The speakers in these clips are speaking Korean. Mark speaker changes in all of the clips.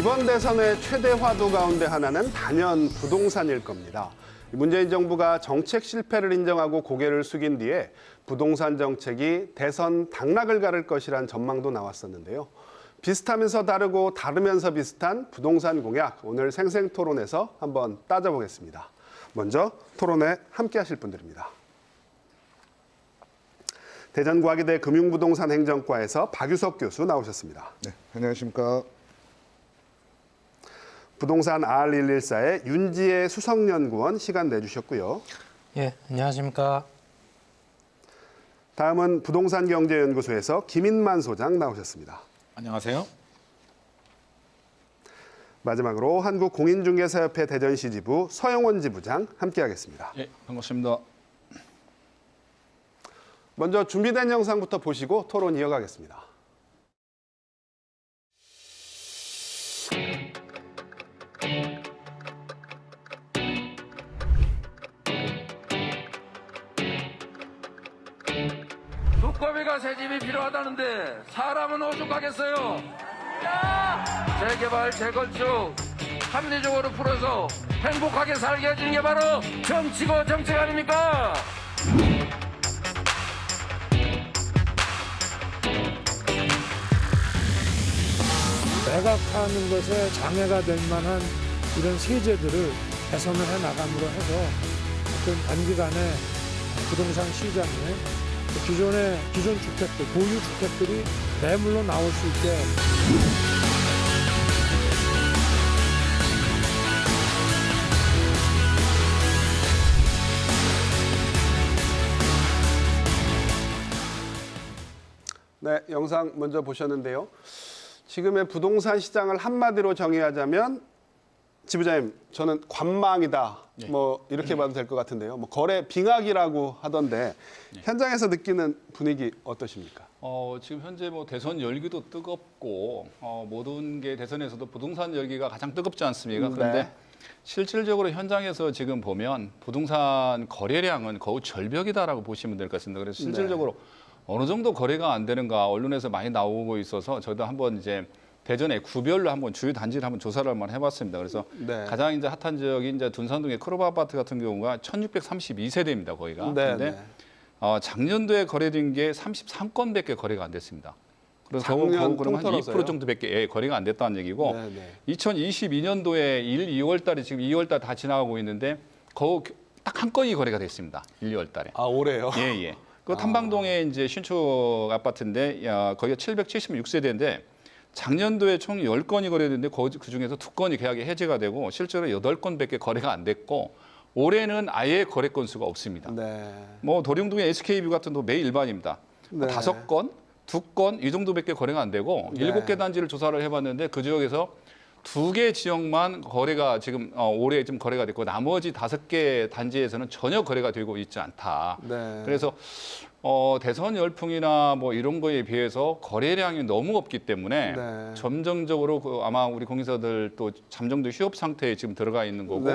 Speaker 1: 이번 대선의 최대 화두 가운데 하나는 단연 부동산일 겁니다. 문재인 정부가 정책 실패를 인정하고 고개를 숙인 뒤에 부동산 정책이 대선 당락을 가를 것이란 전망도 나왔었는데요. 비슷하면서 다르고 다르면서 비슷한 부동산 공약, 오늘 생생토론에서 한번 따져보겠습니다. 먼저 토론에 함께하실 분들입니다. 대전과기대 금융부동산행정과에서 박유석 교수 나오셨습니다.
Speaker 2: 네, 안녕하십니까.
Speaker 1: 부동산 R114의 윤지혜 수석연구원 시간 내주셨고요.
Speaker 3: 예, 안녕하십니까.
Speaker 1: 다음은 부동산경제연구소에서 김인만 소장 나오셨습니다.
Speaker 4: 안녕하세요.
Speaker 1: 마지막으로 한국공인중개사협회 대전시 지부 서영원 지부장 함께하겠습니다.
Speaker 4: 예, 반갑습니다.
Speaker 1: 먼저 준비된 영상부터 보시고 토론 이어가겠습니다.
Speaker 5: 두꺼비가 새 집이 필요하다는데 사람은 오죽하겠어요. 재개발, 재건축 합리적으로 풀어서 행복하게 살게 해주는 게 바로 정치고 정책 아닙니까?
Speaker 6: 매각하는 것에 장애가 될 만한 이런 세제들을 개선을 해 나감으로 해서 어떤 단기간에 부동산 시장에 기존 주택들, 보유 주택들이 매물로 나올 수 있게.
Speaker 1: 네, 영상 먼저 보셨는데요. 지금의 부동산 시장을 한마디로 정의하자면 지부장님, 저는 관망이다. 뭐 이렇게 봐도 될 것 같은데요. 뭐 거래 빙하기라고 하던데 현장에서 느끼는 분위기 어떠십니까?
Speaker 4: 지금 현재 뭐 대선 열기도 뜨겁고 모든 게 대선에서도 부동산 열기가 가장 뜨겁지 않습니까? 그런데
Speaker 1: 네.
Speaker 4: 실질적으로 현장에서 지금 보면 부동산 거래량은 거의 절벽이다라고 보시면 될 것 같습니다. 그래서 실질적으로 어느 정도 거래가 안 되는가 언론에서 많이 나오고 있어서 저도 한번 이제 대전에 구별로 한번 주요 단지를 한번 조사를 한번 해봤습니다. 그래서 가장 이제 핫한 지역이 이제 둔산동의 크로바 아파트 같은 경우가 1,632세대입니다. 거기가. 그런데 작년도에 거래된 게 33건밖에 거래가 안 됐습니다. 그래서
Speaker 1: 작년
Speaker 4: 그러면 한 2% 정도밖에 거래가 안 됐다는 얘기고 2022년도에 1, 2월 달에 지금 2월 달 다 지나가고 있는데 거의 딱 한 건이 거래가 됐습니다. 1, 2월 달에.
Speaker 1: 아, 올해요?
Speaker 4: 예, 예. 그 탐방동에 이제 신축 아파트인데 거기가 776세대인데 작년도에 총 10건이 거래됐는데 그 중에서 2건이 계약이 해지가 되고 실제로 8건밖에 거래가 안 됐고 올해는 아예 거래 건수가 없습니다. 뭐 도룡동의 SK뷰 같은 도 매일 일반입니다. 5건, 2건 이 정도밖에 거래가 안 되고 7개 단지를 조사를 해봤는데 그 지역에서 2개 지역만 거래가 지금 올해 좀 거래가 됐고 나머지 5개 단지에서는 전혀 거래가 되고 있지 않다. 그래서 대선 열풍이나 뭐 이런 거에 비해서 거래량이 너무 없기 때문에 점정적으로 아마 우리 공인사들 또 잠정도 휴업 상태에 지금 들어가 있는 거고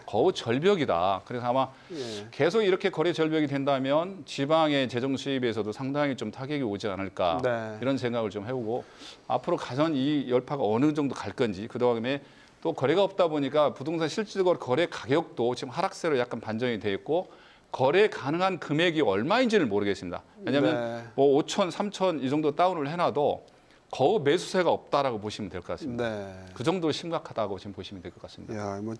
Speaker 4: 거의 절벽이다. 그래서 아마 계속 이렇게 거래 절벽이 된다면 지방의 재정 수입에서도 상당히 좀 타격이 오지 않을까 이런 생각을 좀 해보고 앞으로 가선 이 열파가 어느 정도 갈 건지 그다음에 또 거래가 없다 보니까 부동산 실질적으로 거래 가격도 지금 하락세로 약간 반전이 돼 있고 거래 가능한 금액이 얼마인지를 모르겠습니다. 왜냐하면 뭐 5천, 3천 이 정도 다운을 해놔도 거의 매수세가 없다라고 보시면 될 것 같습니다. 그 정도로 심각하다고 지금 보시면 될 것 같습니다.
Speaker 1: 야, 뭐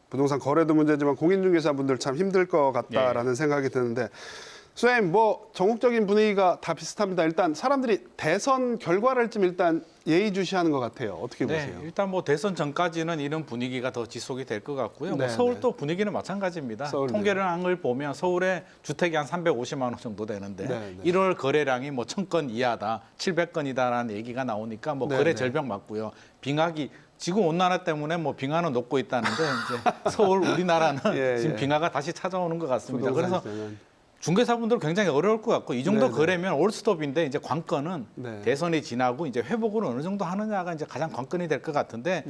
Speaker 1: 부동산 거래도 문제지만 공인중개사분들 참 힘들 것 같다라는 생각이 드는데 선생님, 뭐 전국적인 분위기가 다 비슷합니다. 일단 사람들이 대선 결과를 좀 일단 예의주시하는 것 같아요. 어떻게 보세요?
Speaker 7: 일단 뭐 대선 전까지는 이런 분위기가 더 지속이 될 것 같고요. 뭐 서울도 분위기는 마찬가지입니다. 통계를 한 걸 보면 서울에 주택이 한 350만 원 정도 되는데 1월 거래량이 뭐 1,000건 이하다, 700건이다라는 얘기가 나오니까 뭐 거래 절벽 맞고요. 빙하기 지구 온난화 때문에 뭐 빙하는 녹고 있다는데 이제 서울 우리나라는 지금 빙하가 다시 찾아오는 것 같습니다. 그래서 중개사분들 굉장히 어려울 것 같고 이 정도 거래면 올스톱인데 이제 관건은 대선이 지나고 이제 회복을 어느 정도 하느냐가 이제 가장 관건이 될 것 같은데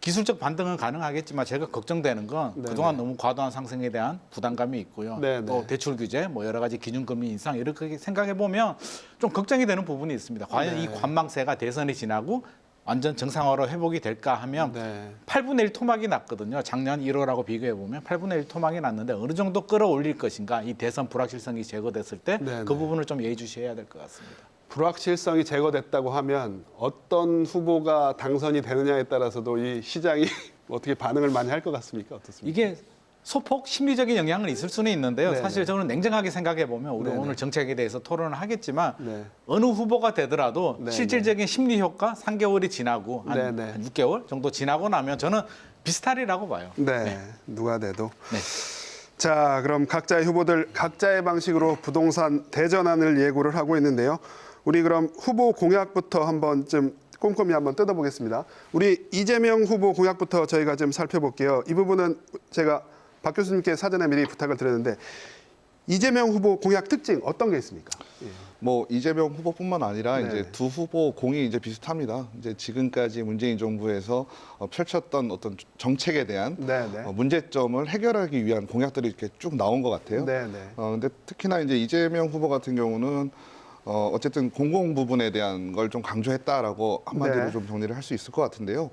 Speaker 7: 기술적 반등은 가능하겠지만 제가 걱정되는 건 그동안 너무 과도한 상승에 대한 부담감이 있고요. 또 대출 규제, 뭐 여러 가지 기준금리 인상 이렇게 생각해 보면 좀 걱정이 되는 부분이 있습니다. 과연 이 관망세가 대선이 지나고 완전 정상화로 회복이 될까 하면
Speaker 1: 네.
Speaker 7: 8분의 1 토막이 났거든요. 작년 1월하고 비교해 보면 8분의 1 토막이 났는데 어느 정도 끌어올릴 것인가, 이 대선 불확실성이 제거됐을 때
Speaker 1: 네,
Speaker 7: 그
Speaker 1: 네.
Speaker 7: 부분을 좀 예의주시해야 될 것 같습니다.
Speaker 1: 불확실성이 제거됐다고 하면 어떤 후보가 당선이 되느냐에 따라서도 이 시장이 어떻게 반응을 많이 할 것 같습니까? 어떻습니까?
Speaker 7: 이게 소폭 심리적인 영향은 있을 수는 있는데요.
Speaker 1: 네네.
Speaker 7: 사실 저는 냉정하게 생각해 보면 우리
Speaker 1: 네네.
Speaker 7: 오늘 정책에 대해서 토론을 하겠지만
Speaker 1: 네.
Speaker 7: 어느 후보가 되더라도
Speaker 1: 네네.
Speaker 7: 실질적인 심리 효과 3개월이 지나고 한
Speaker 1: 네네.
Speaker 7: 6개월 정도 지나고 나면 저는 비슷하리라고 봐요.
Speaker 1: 네, 누가 돼도.
Speaker 7: 네.
Speaker 1: 자, 그럼 각자의 후보들 각자의 방식으로 부동산 대전환을 예고를 하고 있는데요. 우리 그럼 후보 공약부터 한번 좀 꼼꼼히 한번 뜯어보겠습니다. 우리 이재명 후보 공약부터 저희가 좀 살펴볼게요. 이 부분은 제가 박 교수님께 사전에 미리 부탁을 드렸는데 이재명 후보 공약 특징 어떤 게 있습니까? 예.
Speaker 2: 뭐 이재명 후보뿐만 아니라
Speaker 1: 네네.
Speaker 2: 이제 두 후보 공이 이제 비슷합니다. 이제 지금까지 문재인 정부에서 펼쳤던 어떤 정책에 대한
Speaker 1: 네네.
Speaker 2: 문제점을 해결하기 위한 공약들이 이렇게 쭉 나온 것 같아요.
Speaker 1: 네네.
Speaker 2: 근데 특히나 이제 이재명 후보 같은 경우는 어쨌든 공공 부분에 대한 걸 좀 강조했다라고 한마디로
Speaker 1: 네.
Speaker 2: 좀 정리를 할 수 있을 것 같은데요.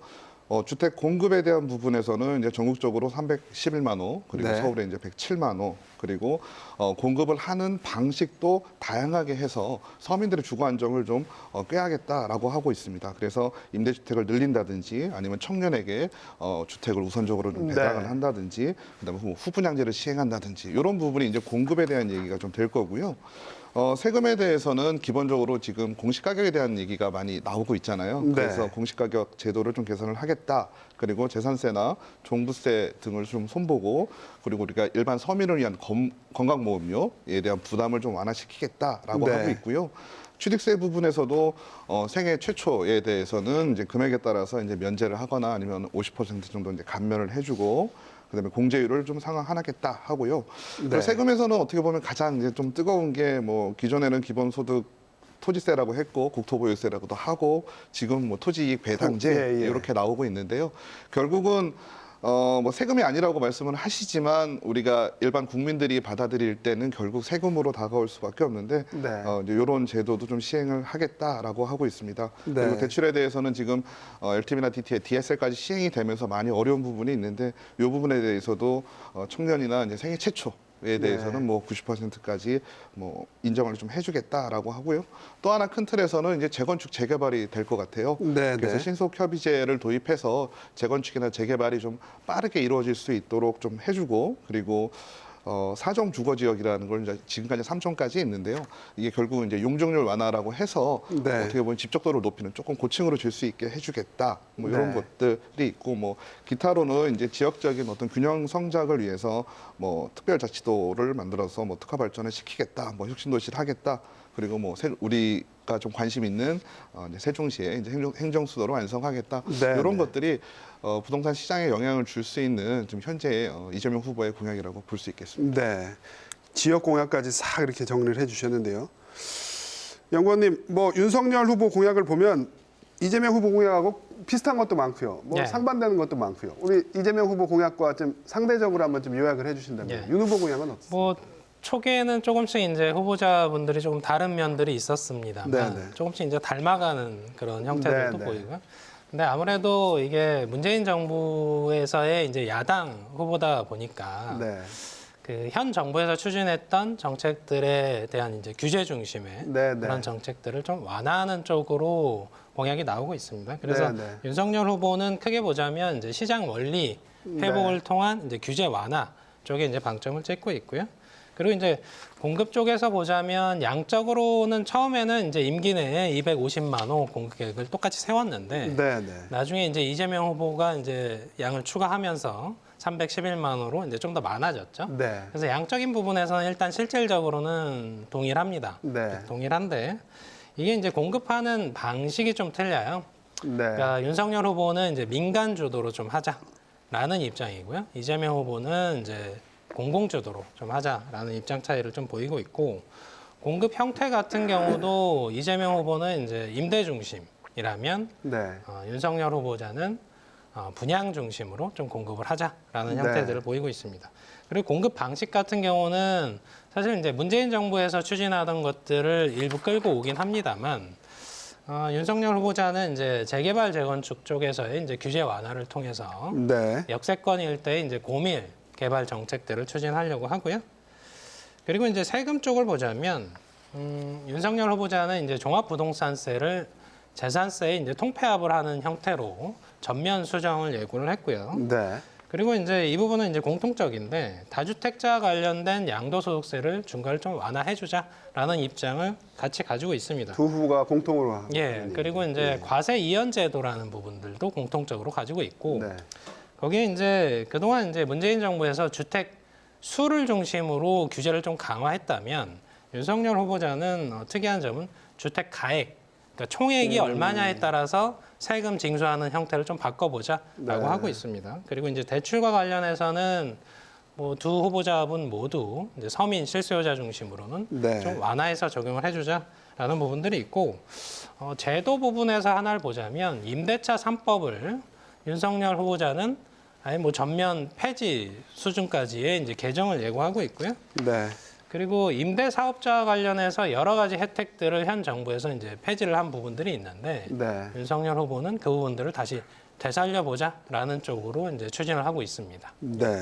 Speaker 2: 주택 공급에 대한 부분에서는 이제 전국적으로 311만 호, 그리고
Speaker 1: 네.
Speaker 2: 서울에 이제 107만 호, 그리고 공급을 하는 방식도 다양하게 해서 서민들의 주거 안정을 좀 꾀하겠다라고 하고 있습니다. 그래서 임대주택을 늘린다든지 아니면 청년에게 주택을 우선적으로 좀 배당을
Speaker 1: 네.
Speaker 2: 한다든지, 그다음에 뭐 후분양제를 시행한다든지 이런 부분이 이제 공급에 대한 얘기가 좀 될 거고요. 세금에 대해서는 기본적으로 지금 공시가격에 대한 얘기가 많이 나오고 있잖아요.
Speaker 1: 네.
Speaker 2: 그래서 공시가격 제도를 좀 개선을 하겠다. 그리고 재산세나 종부세 등을 좀 손보고, 그리고 우리가 일반 서민을 위한 건강보험료에 대한 부담을 좀 완화시키겠다라고
Speaker 1: 네.
Speaker 2: 하고 있고요. 취득세 부분에서도 생애 최초에 대해서는 이제 금액에 따라서 이제 면제를 하거나 아니면 50% 정도 이제 감면을 해주고, 그다음에 공제율을 좀 상향하겠다 하고요.
Speaker 1: 네.
Speaker 2: 그리고 세금에서는 어떻게 보면 가장 이제 좀 뜨거운 게 뭐 기존에는 기본소득 토지세라고 했고 국토보유세라고도 하고 지금 뭐 토지이익 배당제
Speaker 1: 예, 예.
Speaker 2: 이렇게 나오고 있는데요. 결국은 뭐 세금이 아니라고 말씀을 하시지만 우리가 일반 국민들이 받아들일 때는 결국 세금으로 다가올 수밖에 없는데
Speaker 1: 네.
Speaker 2: 이제 이런 제도도 좀 시행을 하겠다라고 하고 있습니다.
Speaker 1: 네.
Speaker 2: 그리고 대출에 대해서는 지금 LTV나 DTI, DSL까지 시행이 되면서 많이 어려운 부분이 있는데 이 부분에 대해서도 청년이나 이제 생애 최초 에 대해서는
Speaker 1: 네.
Speaker 2: 뭐 90%까지 뭐 인정을 좀 해주겠다라고 하고요. 또 하나 큰 틀에서는 이제 재건축 재개발이 될 것 같아요.
Speaker 1: 네,
Speaker 2: 그래서
Speaker 1: 네.
Speaker 2: 신속 협의제를 도입해서 재건축이나 재개발이 좀 빠르게 이루어질 수 있도록 좀 해주고, 그리고 사정 주거 지역이라는 걸 이제 지금까지 3종까지 있는데요. 이게 결국 이제 용적률 완화라고 해서
Speaker 1: 네.
Speaker 2: 어떻게 보면 집적도를 높이는 조금 고층으로 질 수 있게 해주겠다. 뭐 이런
Speaker 1: 네.
Speaker 2: 것들이 있고, 뭐 기타로는 이제 지역적인 어떤 균형 성장을 위해서 뭐 특별자치도를 만들어서 뭐 특화 발전을 시키겠다, 뭐 혁신도시를 하겠다. 그리고 뭐 우리가 좀 관심 있는 이제 세종시에 이제 행정수도로 완성하겠다.
Speaker 1: 네,
Speaker 2: 이런
Speaker 1: 네.
Speaker 2: 것들이 부동산 시장에 영향을 줄 수 있는 좀 현재의 이재명 후보의 공약이라고 볼 수 있겠습니다.
Speaker 1: 네. 지역 공약까지 싹 이렇게 정리를 해주셨는데요. 연구원님, 뭐 윤석열 후보 공약을 보면 이재명 후보 공약하고 비슷한 것도 많고요. 뭐
Speaker 3: 네.
Speaker 1: 상반되는 것도 많고요. 우리 이재명 후보 공약과 좀 상대적으로 한번 좀 요약을 해주신다면
Speaker 3: 네.
Speaker 1: 윤 후보 공약은 어떻습니까?
Speaker 3: 뭐 초기에는 조금씩 이제 후보자분들이 조금 다른 면들이 있었습니다만
Speaker 1: 네네.
Speaker 3: 조금씩 이제 닮아가는 그런 형태들도
Speaker 1: 네네.
Speaker 3: 보이고요. 근데 아무래도 이게 문재인 정부에서의 이제 야당 후보다 보니까
Speaker 1: 네.
Speaker 3: 그 현 정부에서 추진했던 정책들에 대한 이제 규제 중심의
Speaker 1: 네네.
Speaker 3: 그런 정책들을 좀 완화하는 쪽으로 공약이 나오고 있습니다. 그래서
Speaker 1: 네네.
Speaker 3: 윤석열 후보는 크게 보자면 이제 시장 원리 회복을
Speaker 1: 네.
Speaker 3: 통한 이제 규제 완화 쪽에 이제 방점을 찍고 있고요. 그리고 이제 공급 쪽에서 보자면 양적으로는 처음에는 이제 임기 내에 250만 호 공급 계획을 똑같이 세웠는데
Speaker 1: 네, 네.
Speaker 3: 나중에 이제 이재명 후보가 이제 양을 추가하면서 311만 호로 이제 좀 더 많아졌죠.
Speaker 1: 네.
Speaker 3: 그래서 양적인 부분에서는 일단 실질적으로는 동일합니다.
Speaker 1: 네.
Speaker 3: 동일한데 이게 이제 공급하는 방식이 좀 틀려요.
Speaker 1: 네.
Speaker 3: 그러니까 윤석열 후보는 이제 민간 주도로 좀 하자라는 입장이고요. 이재명 후보는 이제 공공 주도로 좀 하자라는 입장 차이를 좀 보이고 있고, 공급 형태 같은 경우도 이재명 후보는 이제 임대 중심이라면
Speaker 1: 네.
Speaker 3: 윤석열 후보자는 분양 중심으로 좀 공급을 하자라는
Speaker 1: 네.
Speaker 3: 형태들을 보이고 있습니다. 그리고 공급 방식 같은 경우는 사실 이제 문재인 정부에서 추진하던 것들을 일부 끌고 오긴 합니다만 윤석열 후보자는 이제 재개발 재건축 쪽에서의 이제 규제 완화를 통해서
Speaker 1: 네.
Speaker 3: 역세권 일대의 이제 고밀 개발 정책들을 추진하려고 하고요. 그리고 이제 세금 쪽을 보자면 윤석열 후보자는 이제 종합부동산세를 재산세에 이제 통폐합을 하는 형태로 전면 수정을 예고를 했고요.
Speaker 1: 네.
Speaker 3: 그리고 이제 이 부분은 이제 공통적인데 다주택자 관련된 양도소득세를 중과를 좀 완화해주자라는 입장을 같이 가지고 있습니다.
Speaker 1: 두 후보가 공통으로 하고
Speaker 3: 예,
Speaker 1: 있는
Speaker 3: 그리고
Speaker 1: 얘기죠.
Speaker 3: 이제
Speaker 1: 예.
Speaker 3: 과세 이연 제도라는 부분들도 공통적으로 가지고 있고
Speaker 1: 네.
Speaker 3: 거기에 이제 그동안 이제 문재인 정부에서 주택 수를 중심으로 규제를 좀 강화했다면 윤석열 후보자는 특이한 점은 주택 가액, 그러니까 총액이 얼마냐에 따라서 세금 징수하는 형태를 좀 바꿔보자라고
Speaker 1: 네.
Speaker 3: 하고 있습니다. 그리고 이제 대출과 관련해서는 뭐 두 후보자분 모두 이제 서민 실수요자 중심으로는
Speaker 1: 네.
Speaker 3: 좀 완화해서 적용을 해주자라는 부분들이 있고 제도 부분에서 하나를 보자면 임대차 3법을 윤석열 후보자는 아예 뭐 전면 폐지 수준까지의 이제 개정을 예고하고 있고요.
Speaker 1: 네.
Speaker 3: 그리고 임대 사업자와 관련해서 여러 가지 혜택들을 현 정부에서 이제 폐지를 한 부분들이 있는데
Speaker 1: 네.
Speaker 3: 윤석열 후보는 그 부분들을 다시 되살려 보자라는 쪽으로 이제 추진을 하고 있습니다.
Speaker 1: 네.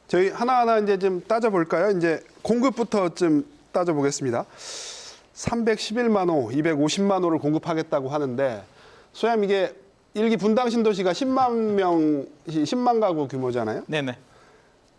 Speaker 1: 저희 하나하나 이제 좀 따져볼까요? 이제 공급부터 좀 따져보겠습니다. 311만 호, 250만 호를 공급하겠다고 하는데 소ям 이게 일기 분당 신도시가 10만 가구 규모잖아요.
Speaker 7: 네네.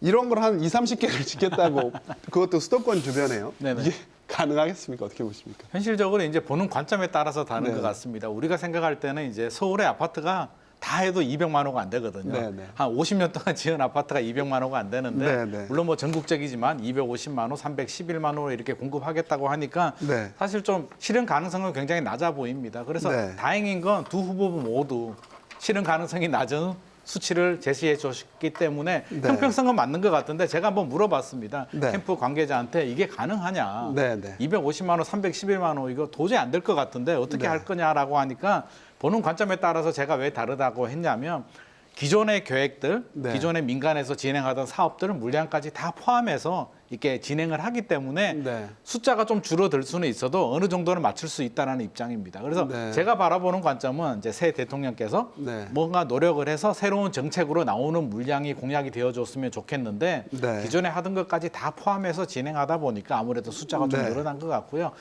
Speaker 1: 이런 걸 한 20-30개를 짓겠다고 그것도 수도권 주변에요.
Speaker 7: 네네.
Speaker 1: 이게 가능하겠습니까? 어떻게 보십니까?
Speaker 7: 현실적으로 이제 보는 관점에 따라서 다른
Speaker 1: 네.
Speaker 7: 것 같습니다. 우리가 생각할 때는 이제 서울의 아파트가 다 해도 200만 호가 안 되거든요.
Speaker 1: 네, 네.
Speaker 7: 한 50년 동안 지은 아파트가 200만 호가 안 되는데
Speaker 1: 네, 네.
Speaker 7: 물론 뭐 전국적이지만 250만 호, 311만 호 이렇게 공급하겠다고 하니까
Speaker 1: 네.
Speaker 7: 사실 좀 실현 가능성은 굉장히 낮아 보입니다. 그래서
Speaker 1: 네.
Speaker 7: 다행인 건 두 후보부 모두 실현 가능성이 낮은 수치를 제시해 줬기 때문에
Speaker 1: 네.
Speaker 7: 형평성은 맞는 것 같은데 제가 한번 물어봤습니다.
Speaker 1: 네.
Speaker 7: 캠프 관계자한테 이게 가능하냐.
Speaker 1: 네, 네.
Speaker 7: 250만 호, 311만 호 이거 도저히 안 될 것 같은데 어떻게
Speaker 1: 네.
Speaker 7: 할 거냐라고 하니까 보는 관점에 따라서 제가 왜 다르다고 했냐면 기존의 계획들,
Speaker 1: 네.
Speaker 7: 기존의 민간에서 진행하던 사업들은 물량까지 다 포함해서 이렇게 진행을 하기 때문에
Speaker 1: 네.
Speaker 7: 숫자가 좀 줄어들 수는 있어도 어느 정도는 맞출 수 있다는 입장입니다. 그래서
Speaker 1: 네.
Speaker 7: 제가 바라보는 관점은 이제 새 대통령께서
Speaker 1: 네.
Speaker 7: 뭔가 노력을 해서 새로운 정책으로 나오는 물량이 공약이 되어줬으면 좋겠는데
Speaker 1: 네.
Speaker 7: 기존에 하던 것까지 다 포함해서 진행하다 보니까 아무래도 숫자가 좀
Speaker 1: 네.
Speaker 7: 늘어난 것 같고요.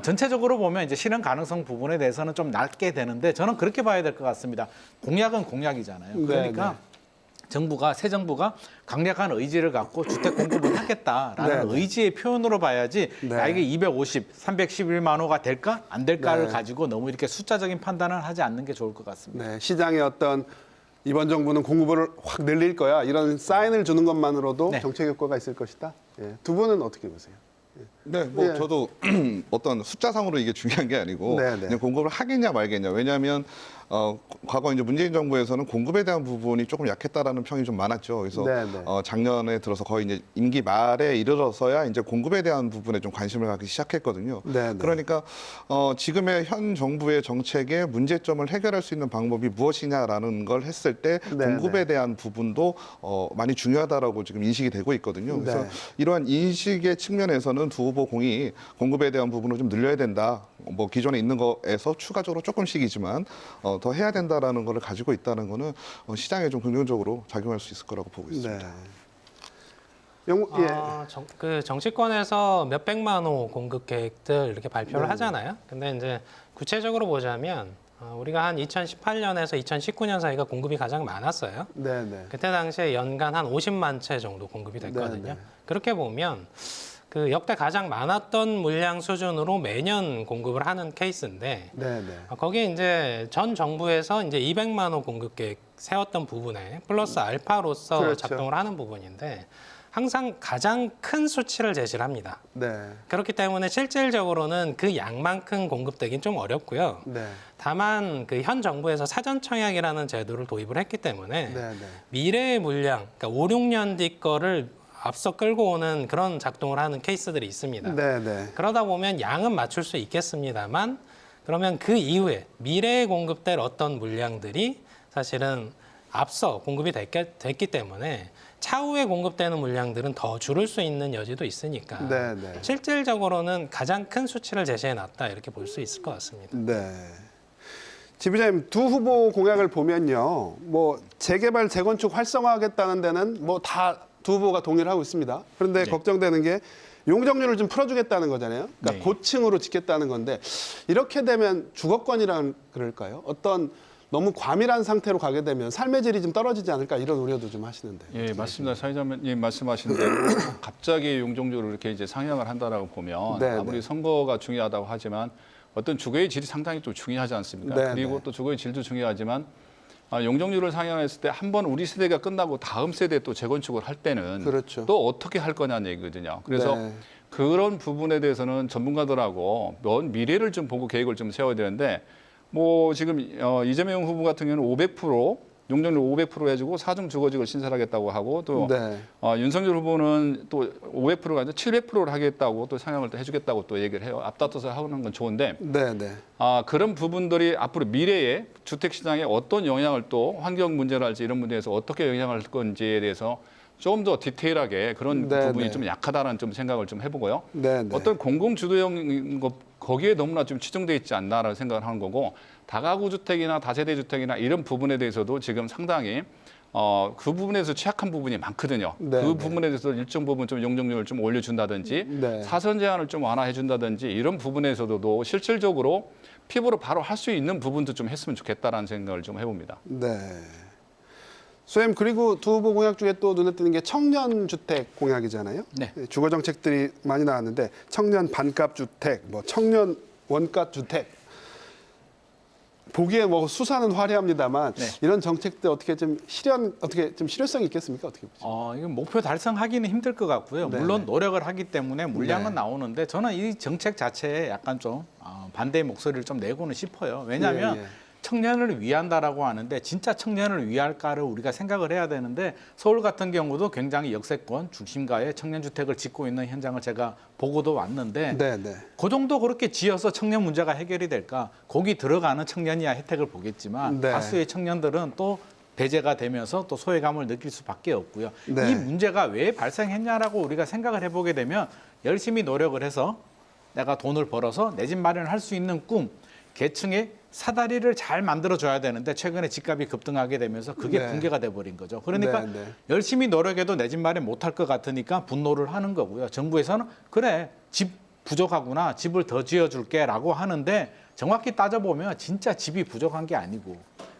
Speaker 7: 전체적으로 보면 이제 실현 가능성 부분에 대해서는 좀 낮게 되는데 저는 그렇게 봐야 될 것 같습니다. 공약은 공약이잖아요.
Speaker 1: 네,
Speaker 7: 그러니까
Speaker 1: 네.
Speaker 7: 새 정부가 강력한 의지를 갖고 주택 공급을 하겠다라는
Speaker 1: 네, 네.
Speaker 7: 의지의 표현으로 봐야지
Speaker 1: 네.
Speaker 7: 야, 이게 250, 311만 호가 될까 안 될까를
Speaker 1: 네.
Speaker 7: 가지고 너무 이렇게 숫자적인 판단을 하지 않는 게 좋을 것 같습니다.
Speaker 1: 네, 시장의 어떤 이번 정부는 공급을 확 늘릴 거야 이런 사인을 주는 것만으로도
Speaker 7: 네.
Speaker 1: 정책 효과가 있을 것이다. 예. 두 분은 어떻게 보세요?
Speaker 2: 네, 뭐
Speaker 1: 예.
Speaker 2: 저도 어떤 숫자상으로 이게 중요한 게 아니고
Speaker 1: 네, 네.
Speaker 2: 그냥 공급을 하겠냐 말겠냐. 왜냐하면 과거 이제 문재인 정부에서는 공급에 대한 부분이 조금 약했다라는 평이 좀 많았죠. 그래서
Speaker 1: 네, 네.
Speaker 2: 작년에 들어서 거의 이제 임기 말에 이르러서야 이제 공급에 대한 부분에 좀 관심을 갖기 시작했거든요.
Speaker 1: 네, 네.
Speaker 2: 그러니까 지금의 현 정부의 정책의 문제점을 해결할 수 있는 방법이 무엇이냐라는 걸 했을 때
Speaker 1: 네,
Speaker 2: 공급에
Speaker 1: 네.
Speaker 2: 대한 부분도 많이 중요하다라고 지금 인식이 되고 있거든요. 그래서
Speaker 1: 네.
Speaker 2: 이러한 인식의 측면에서는 두 후보 공이 공급에 대한 부분을 좀 늘려야 된다. 뭐 기존에 있는 거에서 추가적으로 조금씩이지만 더 해야 된다라는 거를 가지고 있다는 거는 시장에 좀 긍정적으로 작용할 수 있을 거라고 보고 있습니다.
Speaker 1: 예.
Speaker 3: 그 정치권에서 몇백만 호 공급 계획들 이렇게 발표를
Speaker 1: 네.
Speaker 3: 하잖아요. 근데 이제 구체적으로 보자면 우리가 한 2018년에서 2019년 사이가 공급이 가장 많았어요.
Speaker 1: 네, 네.
Speaker 3: 그때 당시에 연간 한 50만 채 정도 공급이 됐거든요.
Speaker 1: 네, 네.
Speaker 3: 그렇게 보면 그 역대 가장 많았던 물량 수준으로 매년 공급을 하는 케이스인데
Speaker 1: 네, 네.
Speaker 3: 거기에 이제 전 정부에서 이제 200만 호 공급 계획 세웠던 부분에 플러스 알파로서
Speaker 1: 그렇죠.
Speaker 3: 작동을 하는 부분인데 항상 가장 큰 수치를 제시를 합니다.
Speaker 1: 네.
Speaker 3: 그렇기 때문에 실질적으로는 그 양만큼 공급되긴 좀 어렵고요.
Speaker 1: 네.
Speaker 3: 다만 그 현 정부에서 사전 청약이라는 제도를 도입을 했기 때문에
Speaker 1: 네, 네.
Speaker 3: 미래의 물량, 그러니까 5, 6년 뒤 거를 앞서 끌고 오는 그런 작동을 하는 케이스들이 있습니다.
Speaker 1: 네, 네.
Speaker 3: 그러다 보면 양은 맞출 수 있겠습니다만 그러면 그 이후에 미래에 공급될 어떤 물량들이 사실은 앞서 공급이 됐기 때문에 차후에 공급되는 물량들은 더 줄을 수 있는 여지도 있으니까
Speaker 1: 네, 네.
Speaker 3: 실질적으로는 가장 큰 수치를 제시해놨다 이렇게 볼 수 있을 것 같습니다.
Speaker 1: 네. 지 부장님, 두 후보 공약을 보면요, 뭐 재개발, 재건축 활성화하겠다는 데는 뭐 다 두 후보가 동의를 하고 있습니다. 그런데 걱정되는 게 용적률을 좀 풀어주겠다는 거잖아요. 그러니까 고층으로 짓겠다는 건데 이렇게 되면 주거권이란 그럴까요? 어떤 너무 과밀한 상태로 가게 되면 삶의 질이 좀 떨어지지 않을까 이런 우려도 좀 하시는데.
Speaker 4: 예, 맞습니다. 사회자님 말씀하신 대로 갑자기 용적률을 이렇게 이제 상향을 한다라고 보면
Speaker 1: 네,
Speaker 4: 아무리
Speaker 1: 네.
Speaker 4: 선거가 중요하다고 하지만 어떤 주거의 질이 상당히 좀 중요하지 않습니까?
Speaker 1: 네,
Speaker 4: 그리고
Speaker 1: 네.
Speaker 4: 또 주거의 질도 중요하지만 용적률을 상향했을 때 한 번 우리 세대가 끝나고 다음 세대 또 재건축을 할 때는
Speaker 1: 그렇죠.
Speaker 4: 또 어떻게 할 거냐는 얘기거든요. 그래서
Speaker 1: 네.
Speaker 4: 그런 부분에 대해서는 전문가들하고 먼 미래를 좀 보고 계획을 좀 세워야 되는데 뭐 지금 이재명 후보 같은 경우는 500% 용적률 500% 해주고 사중 주거지구를 신설하겠다고 하고 또
Speaker 1: 네.
Speaker 4: 윤석열 후보는 또 500%가 아니라 700%를 하겠다고 또 상향을 또 해주겠다고 또 얘기를 해요. 앞다퉈서 하는 건 좋은데
Speaker 1: 네, 네.
Speaker 4: 그런 부분들이 앞으로 미래에 주택 시장에 어떤 영향을 또 환경 문제랄지 이런 문제에서 어떻게 영향을 할 건지에 대해서 좀 더 디테일하게 그런
Speaker 1: 네,
Speaker 4: 부분이
Speaker 1: 네.
Speaker 4: 좀 약하다는 좀 생각을 좀 해보고요.
Speaker 1: 네, 네.
Speaker 4: 어떤 공공주도형 것 거기에 너무나 좀 치중돼 있지 않나라는 생각을 하는 거고 다가구 주택이나 다세대 주택이나 이런 부분에 대해서도 지금 상당히 그 부분에서 취약한 부분이 많거든요.
Speaker 1: 네,
Speaker 4: 그
Speaker 1: 네.
Speaker 4: 부분에 대해서 일정 부분 좀 용적률을 좀 올려준다든지
Speaker 1: 네.
Speaker 4: 사선 제한을 좀 완화해준다든지 이런 부분에서도 실질적으로 피부로 바로 할 수 있는 부분도 좀 했으면 좋겠다라는 생각을 좀 해봅니다.
Speaker 1: 네. 소님, 그리고 두 후보 공약 중에 또 눈에 띄는 게 청년 주택 공약이잖아요.
Speaker 7: 네.
Speaker 1: 주거 정책들이 많이 나왔는데 청년 반값 주택, 뭐 청년 원가 주택. 보기에 뭐 수사는 화려합니다만
Speaker 7: 네.
Speaker 1: 이런 정책들 어떻게 좀 실효성이 있겠습니까? 어떻게 보세요?
Speaker 7: 이건 목표 달성하기는 힘들 것 같고요.
Speaker 1: 네,
Speaker 7: 물론
Speaker 1: 네.
Speaker 7: 노력을 하기 때문에 물량은
Speaker 1: 네.
Speaker 7: 나오는데 저는 이 정책 자체에 약간 좀 반대의 목소리를 좀 내고는 싶어요. 왜냐하면
Speaker 1: 예, 예.
Speaker 7: 청년을 위한다라고 하는데 진짜 청년을 위할까를 우리가 생각을 해야 되는데 서울 같은 경우도 굉장히 역세권 중심가에 청년주택을 짓고 있는 현장을 제가 보고도 왔는데
Speaker 1: 네, 네.
Speaker 7: 그 정도 그렇게 지어서 청년 문제가 해결이 될까? 거기 들어가는 청년이야 혜택을 보겠지만
Speaker 1: 네.
Speaker 7: 다수의 청년들은 또 배제가 되면서 또 소외감을 느낄 수밖에 없고요.
Speaker 1: 네.
Speaker 7: 이 문제가 왜 발생했냐라고 우리가 생각을 해보게 되면 열심히 노력을 해서 내가 돈을 벌어서 내 집 마련을 할 수 있는 꿈, 계층의 사다리를 잘 만들어줘야 되는데 최근에 집값이 급등하게 되면서 그게
Speaker 1: 네.
Speaker 7: 붕괴가 돼버린 거죠. 그러니까
Speaker 1: 네, 네.
Speaker 7: 열심히 노력해도 내 집 마련 못할 것 같으니까 분노를 하는 거고요. 정부에서는 그래 집 부족하구나 집을 더 지어줄게라고 하는데 정확히 따져보면 진짜 집이 부족한 게 아니고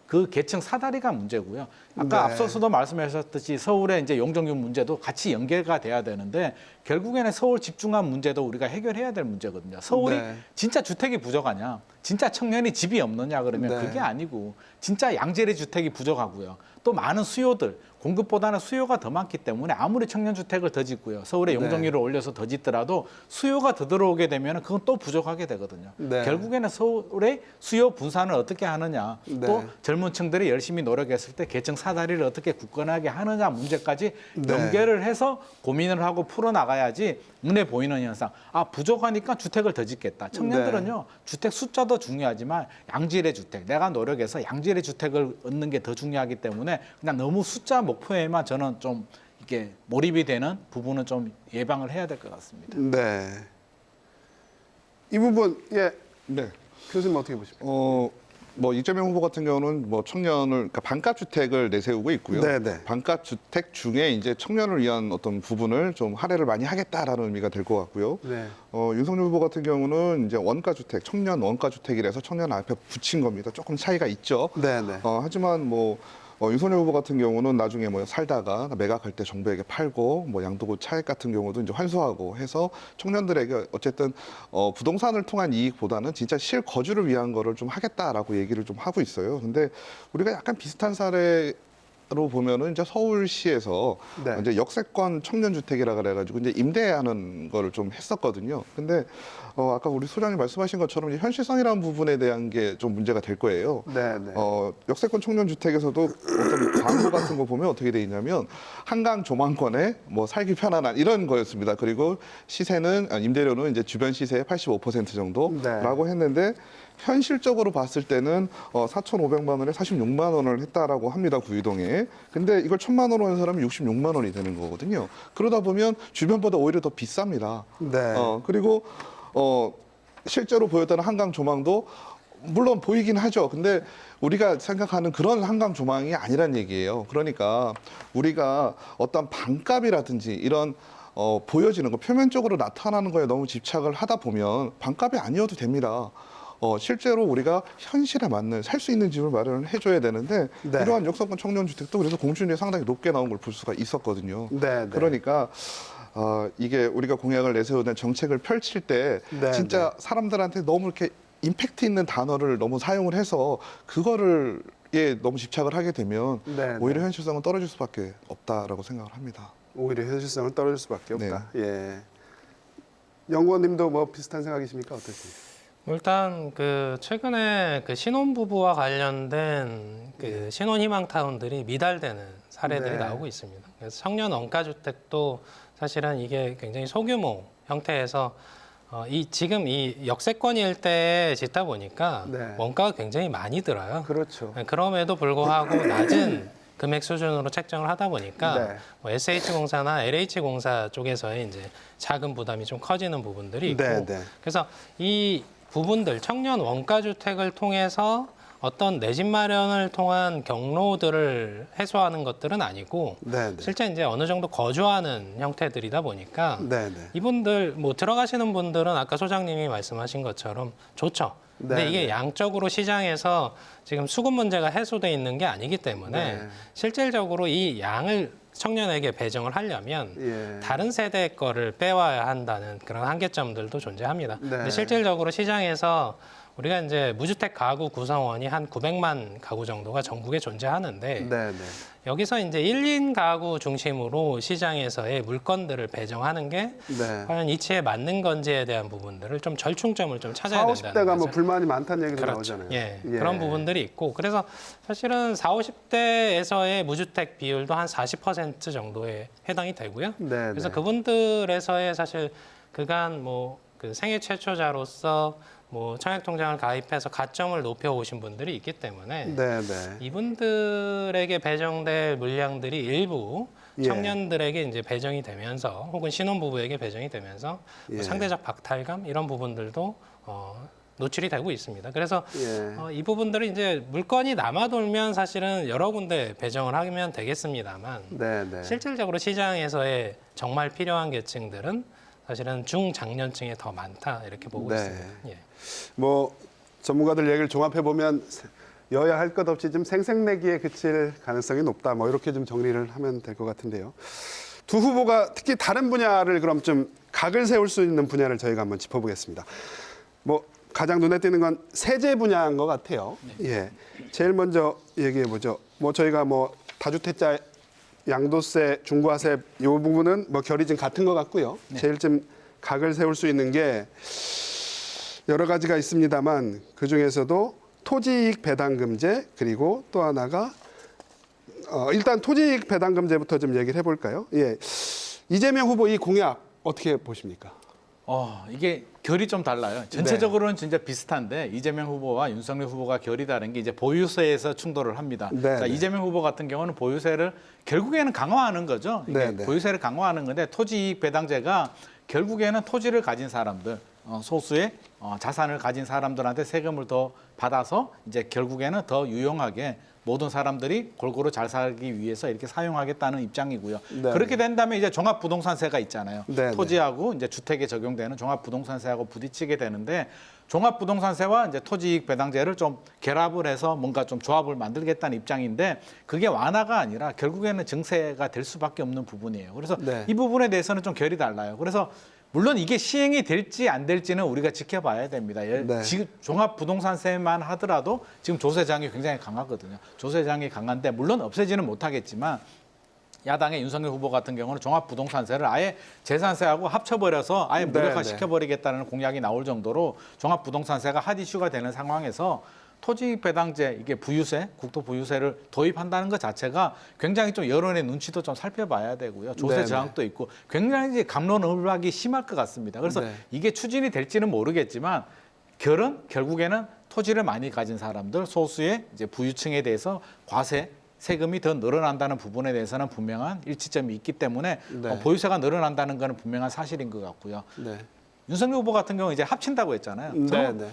Speaker 7: 그 계층 사다리가 문제고요. 아까
Speaker 1: 네.
Speaker 7: 앞서서도 말씀하셨듯이 서울의 이제 용적률 문제도 같이 연계가 돼야 되는데 결국에는 서울 집중화 문제도 우리가 해결해야 될 문제거든요. 서울이
Speaker 1: 네.
Speaker 7: 진짜 주택이 부족하냐? 진짜 청년이 집이 없느냐 그러면
Speaker 1: 네.
Speaker 7: 그게 아니고 진짜 양질의 주택이 부족하고요. 또 많은 수요들, 공급보다는 수요가 더 많기 때문에 아무리 청년 주택을 더 짓고요. 서울의
Speaker 1: 네.
Speaker 7: 용적률을 올려서 더 짓더라도 수요가 더 들어오게 되면 그건 또 부족하게 되거든요.
Speaker 1: 네.
Speaker 7: 결국에는 서울의 수요 분산을 어떻게 하느냐,
Speaker 1: 네.
Speaker 7: 또 젊은 층들이 열심히 노력했을 때 계층 사다리를 어떻게 굳건하게 하느냐 문제까지
Speaker 1: 네.
Speaker 7: 연계를 해서 고민을 하고 풀어나가야지 눈에 보이는 현상. 부족하니까 주택을 더 짓겠다. 청년들은요. 주택 숫자도 중요하지만 양질의 주택. 내가 노력해서 양질의 주택을 얻는 게 더 중요하기 때문에 그냥 너무 숫자 목표에만 저는 좀 이렇게 몰입이 되는 부분은 좀 예방을 해야 될 것 같습니다.
Speaker 1: 네. 이 부분
Speaker 2: 네.
Speaker 1: 교수님 어떻게 보십니까?
Speaker 2: 뭐 이재명 후보 같은 경우는 뭐 청년을 그러니까 반값 주택을 내세우고 있고요.
Speaker 1: 네네.
Speaker 2: 반값 주택 중에 이제 청년을 위한 어떤 부분을 좀 할애를 많이 하겠다라는 의미가 될 것 같고요.
Speaker 1: 네.
Speaker 2: 윤석열 후보 같은 경우는 이제 원가 주택, 청년 원가 주택이라서 청년 앞에 붙인 겁니다. 조금 차이가 있죠.
Speaker 1: 네네.
Speaker 2: 하지만 뭐 윤석열 후보 같은 경우는 나중에 뭐 살다가 매각할 때 정부에게 팔고 뭐 양도구 차익 같은 경우도 이제 환수하고 해서 청년들에게 어쨌든 부동산을 통한 이익보다는 진짜 실거주를 위한 거를 좀 하겠다라고 얘기를 좀 하고 있어요. 근데 우리가 약간 비슷한 사례 로 보면은 이제 서울시에서
Speaker 1: 네.
Speaker 2: 이제 역세권 청년주택이라 그래가지고 이제 임대하는 거를 좀 했었거든요. 근데 아까 우리 소장님 말씀하신 것처럼 이제 현실성이라는 부분에 대한 게 좀 문제가 될 거예요.
Speaker 1: 네네.
Speaker 2: 역세권 청년주택에서도 어떤 광고 같은 거 보면 어떻게 돼 있냐면 한강 조망권에 뭐 살기 편안한 이런 거였습니다. 그리고 시세는 임대료는 이제 주변 시세의 85% 정도라고 했는데 현실적으로 봤을 때는 4,500만 원에 46만 원을 했다라고 합니다. 구이동에. 근데 이걸 1,000만 원으로 한 사람이 66만 원이 되는 거거든요. 그러다 보면 주변보다 오히려 더 비쌉니다.
Speaker 1: 네.
Speaker 2: 그리고 실제로 보였던 한강 조망도 물론 보이긴 하죠. 근데 우리가 생각하는 그런 한강 조망이 아니란 얘기예요. 그러니까 우리가 어떤 반값이라든지 이런 보여지는 거, 표면적으로 나타나는 거에 너무 집착을 하다 보면 반값이 아니어도 됩니다. 실제로 우리가 현실에 맞는 살 수 있는 집을 마련을 해줘야 되는데
Speaker 1: 네.
Speaker 2: 이러한 역세권 청년주택도 그래서 공시율이 상당히 높게 나온 걸 볼 수가 있었거든요.
Speaker 1: 네, 네.
Speaker 2: 그러니까 이게 우리가 공약을 내세우는 정책을 펼칠 때
Speaker 1: 네,
Speaker 2: 진짜 사람들한테 너무 이렇게 임팩트 있는 단어를 너무 사용을 해서 그거를 너무 집착을 하게 되면
Speaker 1: 네,
Speaker 2: 오히려 현실성은 떨어질 수밖에 없다라고 생각을 합니다.
Speaker 1: 오히려 현실성을 떨어질 수밖에 없다. 예. 연구원님도 뭐 비슷한 생각이십니까? 어떠십니까?
Speaker 3: 일단 그 최근에 그 신혼부부와 관련된 그 신혼희망 타운들이 미달되는 사례들이
Speaker 1: 네.
Speaker 3: 나오고 있습니다. 그래서 청년 원가주택도 사실은 이게 굉장히 소규모 형태에서 지금 이 역세권 일대에 짓다 보니까
Speaker 1: 네.
Speaker 3: 원가가 굉장히 많이 들어요.
Speaker 1: 그렇죠.
Speaker 3: 그럼에도 불구하고 낮은 금액 수준으로 책정을 하다 보니까
Speaker 1: 네.
Speaker 3: 뭐 SH공사나 LH공사 쪽에서의 이제 자금 부담이 좀 커지는 부분들이 있고
Speaker 1: 네, 네.
Speaker 3: 그래서 이 부분들 청년 원가주택을 통해서 어떤 내 집 마련을 통한 경로들을 해소하는 것들은 아니고
Speaker 1: 네, 네.
Speaker 3: 실제 이제 어느 정도 거주하는 형태들이다 보니까
Speaker 1: 네, 네.
Speaker 3: 이분들 뭐 들어가시는 분들은 아까 소장님이 말씀하신 것처럼 좋죠. 근데
Speaker 1: 네,
Speaker 3: 이게
Speaker 1: 네.
Speaker 3: 양적으로 시장에서 지금 수급 문제가 해소돼 있는 게 아니기 때문에
Speaker 1: 네.
Speaker 3: 실질적으로 이 양을 청년에게 배정을 하려면
Speaker 1: 예.
Speaker 3: 다른 세대 거를 빼와야 한다는 그런 한계점들도 존재합니다.
Speaker 1: 네.
Speaker 3: 근데 실질적으로 시장에서 우리가 이제 무주택 가구 구성원이 한 900만 가구 정도가 전국에 존재하는데
Speaker 1: 네, 네.
Speaker 3: 여기서 이제 1인 가구 중심으로 시장에서의 물건들을 배정하는 게
Speaker 1: 네.
Speaker 3: 과연 이치에 맞는 건지에 대한 부분들을 좀 절충점을 좀 찾아야
Speaker 1: 40,
Speaker 3: 된다는
Speaker 1: 50대가 뭐
Speaker 3: 거죠.
Speaker 1: 불만이 많다는 얘기도
Speaker 3: 그렇죠.
Speaker 1: 나오잖아요.
Speaker 3: 예, 그런 부분들이 있고 그래서 사실은 40, 50대에서의 무주택 비율도 한 40% 정도에 해당이 되고요.
Speaker 1: 네,
Speaker 3: 그래서
Speaker 1: 네.
Speaker 3: 그분들에서의 사실 그간 뭐 그 생애 최초자로서 뭐 청약통장을 가입해서 가점을 높여오신 분들이 있기 때문에
Speaker 1: 네, 네.
Speaker 3: 이분들에게 배정될 물량들이 일부
Speaker 1: 예.
Speaker 3: 청년들에게 이제 배정이 되면서 혹은 신혼부부에게 배정이 되면서 뭐
Speaker 1: 예.
Speaker 3: 상대적 박탈감 이런 부분들도 노출이 되고 있습니다. 그래서
Speaker 1: 예.
Speaker 3: 이 부분들이 이제 물건이 남아 돌면 사실은 여러 군데 배정을 하면 되겠습니다만
Speaker 1: 네, 네.
Speaker 3: 실질적으로 시장에서의 정말 필요한 계층들은 사실은 중장년층에 더 많다 이렇게 보고
Speaker 1: 네.
Speaker 3: 있습니다. 예.
Speaker 1: 뭐 전문가들 얘기를 종합해 보면 여야 할 것 없이 좀 생색내기에 그칠 가능성이 높다. 뭐 이렇게 좀 정리를 하면 될 것 같은데요. 두 후보가 특히 다른 분야를 그럼 좀 각을 세울 수 있는 분야를 저희가 한번 짚어보겠습니다. 뭐 가장 눈에 띄는 건 세제 분야인 것 같아요. 예, 제일 먼저 얘기해 보죠. 뭐 저희가 뭐 다주택자 양도세, 중과세 이 부분은 뭐 결이 좀 같은 것 같고요. 제일 좀 각을 세울 수 있는 게 여러 가지가 있습니다만 그 중에서도 토지이익 배당금제 그리고 또 하나가 일단 토지이익 배당금제부터 좀 얘기를 해볼까요? 예, 이재명 후보 이 공약 어떻게 보십니까?
Speaker 7: 이게 결이 좀 달라요. 전체적으로는 진짜 비슷한데 이재명 후보와 윤석열 후보가 결이 다른 게 이제 보유세에서 충돌을 합니다.
Speaker 1: 네,
Speaker 7: 그러니까
Speaker 1: 네.
Speaker 7: 이재명 후보 같은 경우는 보유세를 결국에는 강화하는 거죠. 이게
Speaker 1: 네, 네.
Speaker 7: 보유세를 강화하는 건데 토지이익 배당제가 결국에는 토지를 가진 사람들, 소수의 자산을 가진 사람들한테 세금을 더 받아서 이제 결국에는 더 유용하게 모든 사람들이 골고루 잘 살기 위해서 이렇게 사용하겠다는 입장이고요.
Speaker 1: 네.
Speaker 7: 그렇게 된다면 이제 종합부동산세가 있잖아요.
Speaker 1: 네, 네.
Speaker 7: 토지하고 이제 주택에 적용되는 종합부동산세하고 부딪히게 되는데 종합부동산세와 이제 토지이익 배당제를 좀 결합을 해서 뭔가 좀 조합을 만들겠다는 입장인데 그게 완화가 아니라 결국에는 증세가 될 수밖에 없는 부분이에요. 그래서
Speaker 1: 네.
Speaker 7: 이 부분에 대해서는 좀 결이 달라요. 그래서 물론 이게 시행이 될지 안 될지는 우리가 지켜봐야 됩니다.
Speaker 1: 네.
Speaker 7: 지금 종합부동산세만 하더라도 지금 조세장이 굉장히 강하거든요. 조세장이 강한데 물론 없애지는 못하겠지만 야당의 윤석열 후보 같은 경우는 종합부동산세를 아예 재산세하고 합쳐버려서 아예 무력화시켜버리겠다는 공약이 나올 정도로 종합부동산세가 핫 이슈가 되는 상황에서 토지이익 배당제, 이게 부유세, 국토부유세를 도입한다는 것 자체가 굉장히 좀 여론의 눈치도 좀 살펴봐야 되고요. 조세
Speaker 1: 네네.
Speaker 7: 저항도 있고 굉장히 갑론을박이 심할 것 같습니다. 그래서
Speaker 1: 네.
Speaker 7: 이게 추진이 될지는 모르겠지만 결국에는 토지를 많이 가진 사람들, 소수의 이제 부유층에 대해서 과세 세금이 더 늘어난다는 부분에 대해서는 분명한 일치점이 있기 때문에
Speaker 1: 네.
Speaker 7: 보유세가 늘어난다는 것은 분명한 사실인 것 같고요.
Speaker 1: 네.
Speaker 7: 윤석열 후보 같은 경우 이제 합친다고 했잖아요.
Speaker 1: 네,
Speaker 7: 저는
Speaker 1: 네.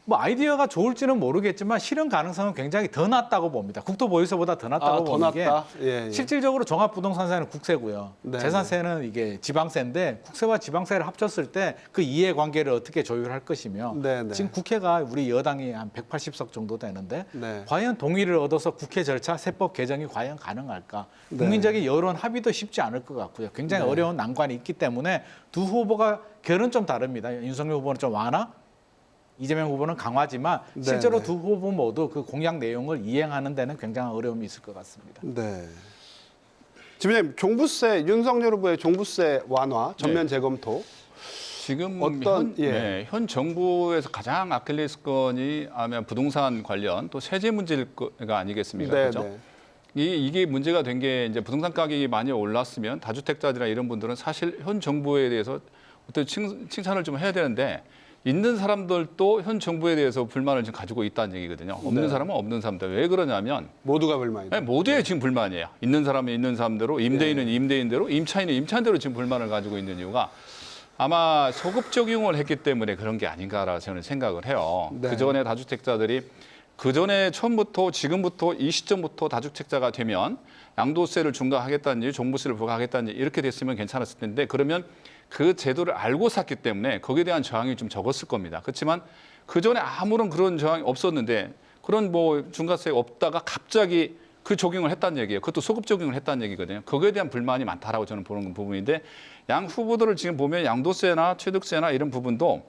Speaker 7: 뭐 아이디어가 좋을지는 모르겠지만 실현 가능성은 굉장히 더 낮다고 봅니다. 국토보유세보다 더 낮다고
Speaker 1: 더
Speaker 7: 보는 게
Speaker 1: 낮다? 예, 예.
Speaker 7: 실질적으로 종합부동산세는 국세고요.
Speaker 1: 네,
Speaker 7: 재산세는 이게 지방세인데 국세와 지방세를 합쳤을 때 그 이해관계를 어떻게 조율할 것이며
Speaker 1: 네, 네.
Speaker 7: 지금 국회가 우리 여당이 한 180석 정도 되는데
Speaker 1: 네.
Speaker 7: 과연 동의를 얻어서 국회 절차 세법 개정이 과연 가능할까?
Speaker 1: 네.
Speaker 7: 국민적인 여론 합의도 쉽지 않을 것 같고요. 굉장히 어려운 난관이 있기 때문에 두 후보가 결은 좀 다릅니다. 윤석열 후보는 좀 완화, 이재명 후보는 강화지만
Speaker 1: 네,
Speaker 7: 실제로
Speaker 1: 네.
Speaker 7: 두 후보 모두 그 공약 내용을 이행하는 데는 굉장한 어려움이 있을 것 같습니다.
Speaker 1: 네. 지부장님, 종부세 윤석열 후보의 종부세 완화 전면 재검토.
Speaker 4: 지금
Speaker 1: 어떤-
Speaker 4: 현 정부에서 가장 아킬레스건이 아마 부동산 관련 또 세제 문제가 아니겠습니까?
Speaker 1: 네,
Speaker 4: 그렇죠?
Speaker 1: 네.
Speaker 4: 이게 문제가 된 게 이제 부동산 가격이 많이 올랐으면 다주택자들이나 이런 분들은 사실 현 정부에 대해서 어떤 칭찬을 좀 해야 되는데 있는 사람들도 현 정부에 대해서 불만을 지금 가지고 있다는 얘기거든요. 없는
Speaker 1: 네.
Speaker 4: 사람은 없는 사람들. 왜 그러냐면
Speaker 1: 모두가 불만이다.
Speaker 4: 모두의 지금 불만이에요. 있는 사람은 있는 사람대로, 임대인은 임대인대로, 임차인은 임차인대로 지금 불만을 가지고 있는 이유가 아마 소급 적용을 했기 때문에 그런 게 아닌가라 저는 생각을 해요.
Speaker 1: 네.
Speaker 4: 그전에 다주택자들이 그전에 처음부터 지금부터 이 시점부터 다주택자가 되면 양도세를 중과하겠다든지 종부세를 부과하겠다든지 이렇게 됐으면 괜찮았을 텐데 그러면 그 제도를 알고 샀기 때문에 거기에 대한 저항이 좀 적었을 겁니다. 그렇지만 그전에 아무런 그런 저항이 없었는데 그런 뭐 중과세가 없다가 갑자기 그 적용을 했다는 얘기예요. 그것도 소급 적용을 했다는 얘기거든요. 거기에 대한 불만이 많다라고 저는 보는 부분인데 양 후보들을 지금 보면 양도세나 취득세나 이런 부분도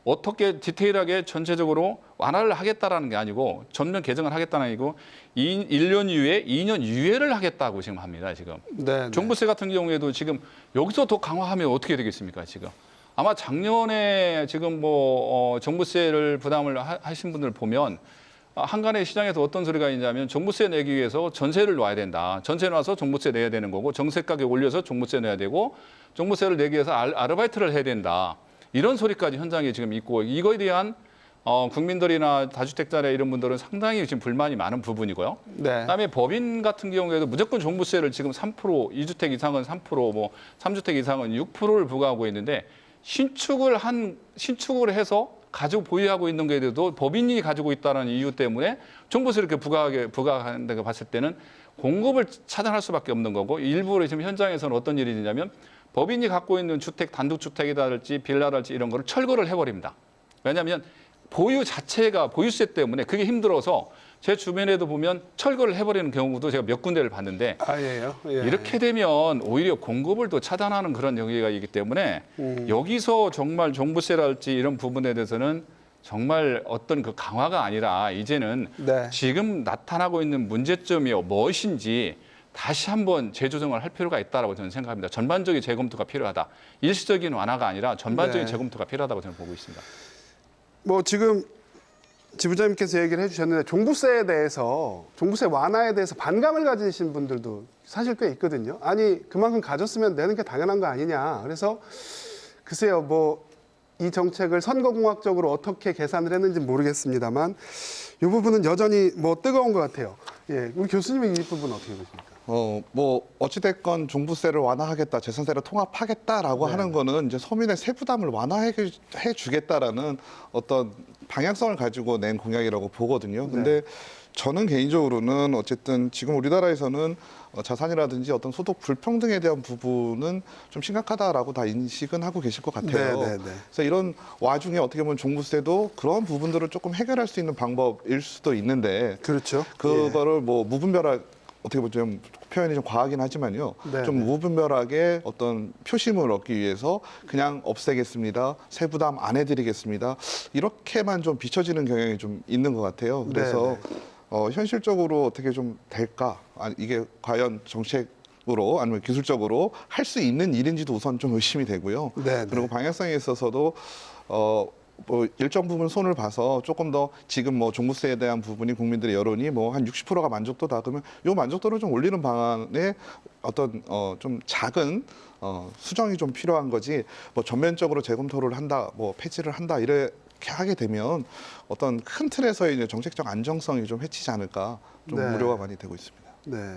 Speaker 4: 어떻게 디테일하게 전체적으로 완화를 하겠다라는 게 아니고 전면 개정을 하겠다는 게 아니고 1년 이후에 2년 유예를 하겠다고 지금 합니다. 지금.
Speaker 1: 네, 네.
Speaker 4: 종부세 같은 경우에도 지금 여기서 더 강화하면 어떻게 되겠습니까? 지금. 아마 작년에 지금 뭐 종부세를 부담을 하신 분들 보면 한간에 시장에서 어떤 소리가 있냐면 종부세 내기 위해서 전세를 놔야 된다. 전세 놔서 종부세 내야 되는 거고 정세 가격 올려서 종부세 내야 되고 종부세를 내기 위해서 아르바이트를 해야 된다. 이런 소리까지 현장에 지금 있고 이거에 대한 국민들이나 다주택자나 이런 분들은 상당히 지금 불만이 많은 부분이고요.
Speaker 1: 네.
Speaker 4: 그다음에 법인 같은 경우에도 무조건 종부세를 지금 3%, 2주택 이상은 3%, 뭐 3주택 이상은 6%를 부과하고 있는데 신축을 해서 가지고 보유하고 있는 게 돼도 법인이 가지고 있다는 이유 때문에 종부세를 이렇게 부과한다고 봤을 때는 공급을 차단할 수밖에 없는 거고 일부러 지금 현장에서는 어떤 일이 있냐면 법인이 갖고 있는 주택, 단독주택이라든지 빌라랄지 이런 거를 철거를 해버립니다. 왜냐하면 보유 자체가 보유세 때문에 그게 힘들어서 제 주변에도 보면 철거를 해버리는 경우도 제가 몇 군데를 봤는데
Speaker 1: 아예요. 예.
Speaker 4: 이렇게 되면 오히려 공급을 또 차단하는 그런 영역이 있기 때문에 여기서 정말 종부세랄지 이런 부분에 대해서는 정말 어떤 그 강화가 아니라 이제는
Speaker 1: 네.
Speaker 4: 지금 나타나고 있는 문제점이 무엇인지 다시 한번 재조정을 할 필요가 있다고 저는 생각합니다. 전반적인 재검토가 필요하다. 일시적인 완화가 아니라 전반적인
Speaker 1: 네.
Speaker 4: 재검토가 필요하다고 저는 보고 있습니다.
Speaker 1: 뭐 지금 지부장님께서 얘기를 해주셨는데 종부세에 대해서 종부세 완화에 대해서 반감을 가지신 분들도 사실 꽤 있거든요. 아니 그만큼 가졌으면 내는 게 당연한 거 아니냐. 그래서 글쎄요 뭐 이 정책을 선거공학적으로 어떻게 계산을 했는지 모르겠습니다만 이 부분은 여전히 뭐 뜨거운 것 같아요. 예, 우리 교수님은 이 부분 어떻게 보십니까?
Speaker 2: 뭐 어찌됐건 종부세를 완화하겠다, 재산세를 통합하겠다라고 하는 거는 이제 서민의 세부담을 완화해 주겠다라는 어떤 방향성을 가지고 낸 공약이라고 보거든요. 근데 저는 개인적으로는 어쨌든 지금 우리나라에서는 자산이라든지 어떤 소득 불평등에 대한 부분은 좀 심각하다라고 다 인식은 하고 계실 것 같아요.
Speaker 1: 네, 네, 네.
Speaker 2: 그래서 이런 와중에 어떻게 보면 종부세도 그런 부분들을 조금 해결할 수 있는 방법일 수도 있는데
Speaker 1: 그렇죠.
Speaker 2: 그거를 뭐 무분별하게 어떻게 보면 좀 표현이 좀 과하긴 하지만요.
Speaker 1: 네,
Speaker 2: 좀
Speaker 1: 네.
Speaker 2: 무분별하게 어떤 표심을 얻기 위해서 그냥 없애겠습니다. 세부담 안 해드리겠습니다. 이렇게만 좀 비춰지는 경향이 좀 있는 것 같아요. 그래서
Speaker 1: 네,
Speaker 2: 현실적으로 어떻게 좀 될까? 아니, 이게 과연 정책으로 아니면 기술적으로 할 수 있는 일인지도 우선 좀 의심이 되고요.
Speaker 1: 네, 네.
Speaker 2: 그리고 방향성에 있어서도 뭐 일정 부분 손을 봐서 조금 더 지금 뭐 종부세에 대한 부분이 국민들의 여론이 뭐 한 60%가 만족도다 그러면 이 만족도를 좀 올리는 방안에 어떤 좀 작은 수정이 좀 필요한 거지 뭐 전면적으로 재검토를 한다 뭐 폐지를 한다 이렇게 이렇게 하게 되면 어떤 큰 틀에서의 이제 정책적 안정성이 좀 해치지 않을까 좀
Speaker 1: 네.
Speaker 2: 우려가 많이 되고 있습니다.
Speaker 1: 네.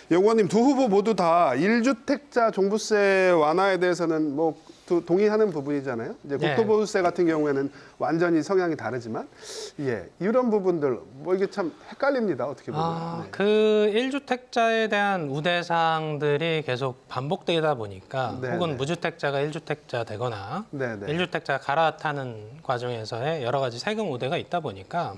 Speaker 1: 영원님 두 후보 모두 다 1주택자 종부세 완화에 대해서는 뭐 동의하는 부분이잖아요. 이제
Speaker 3: 네.
Speaker 1: 국토보유세 같은 경우에는 완전히 성향이 다르지만, 예, 이런 부분들 뭐 이게 참 헷갈립니다. 어떻게 보면. 네.
Speaker 3: 그 1주택자에 대한 우대사항들이 계속 반복되다 보니까
Speaker 1: 네,
Speaker 3: 혹은
Speaker 1: 네.
Speaker 3: 무주택자가 1주택자 되거나
Speaker 1: 네, 네.
Speaker 3: 1주택자 갈아타는 과정에서의 여러 가지 세금 우대가 있다 보니까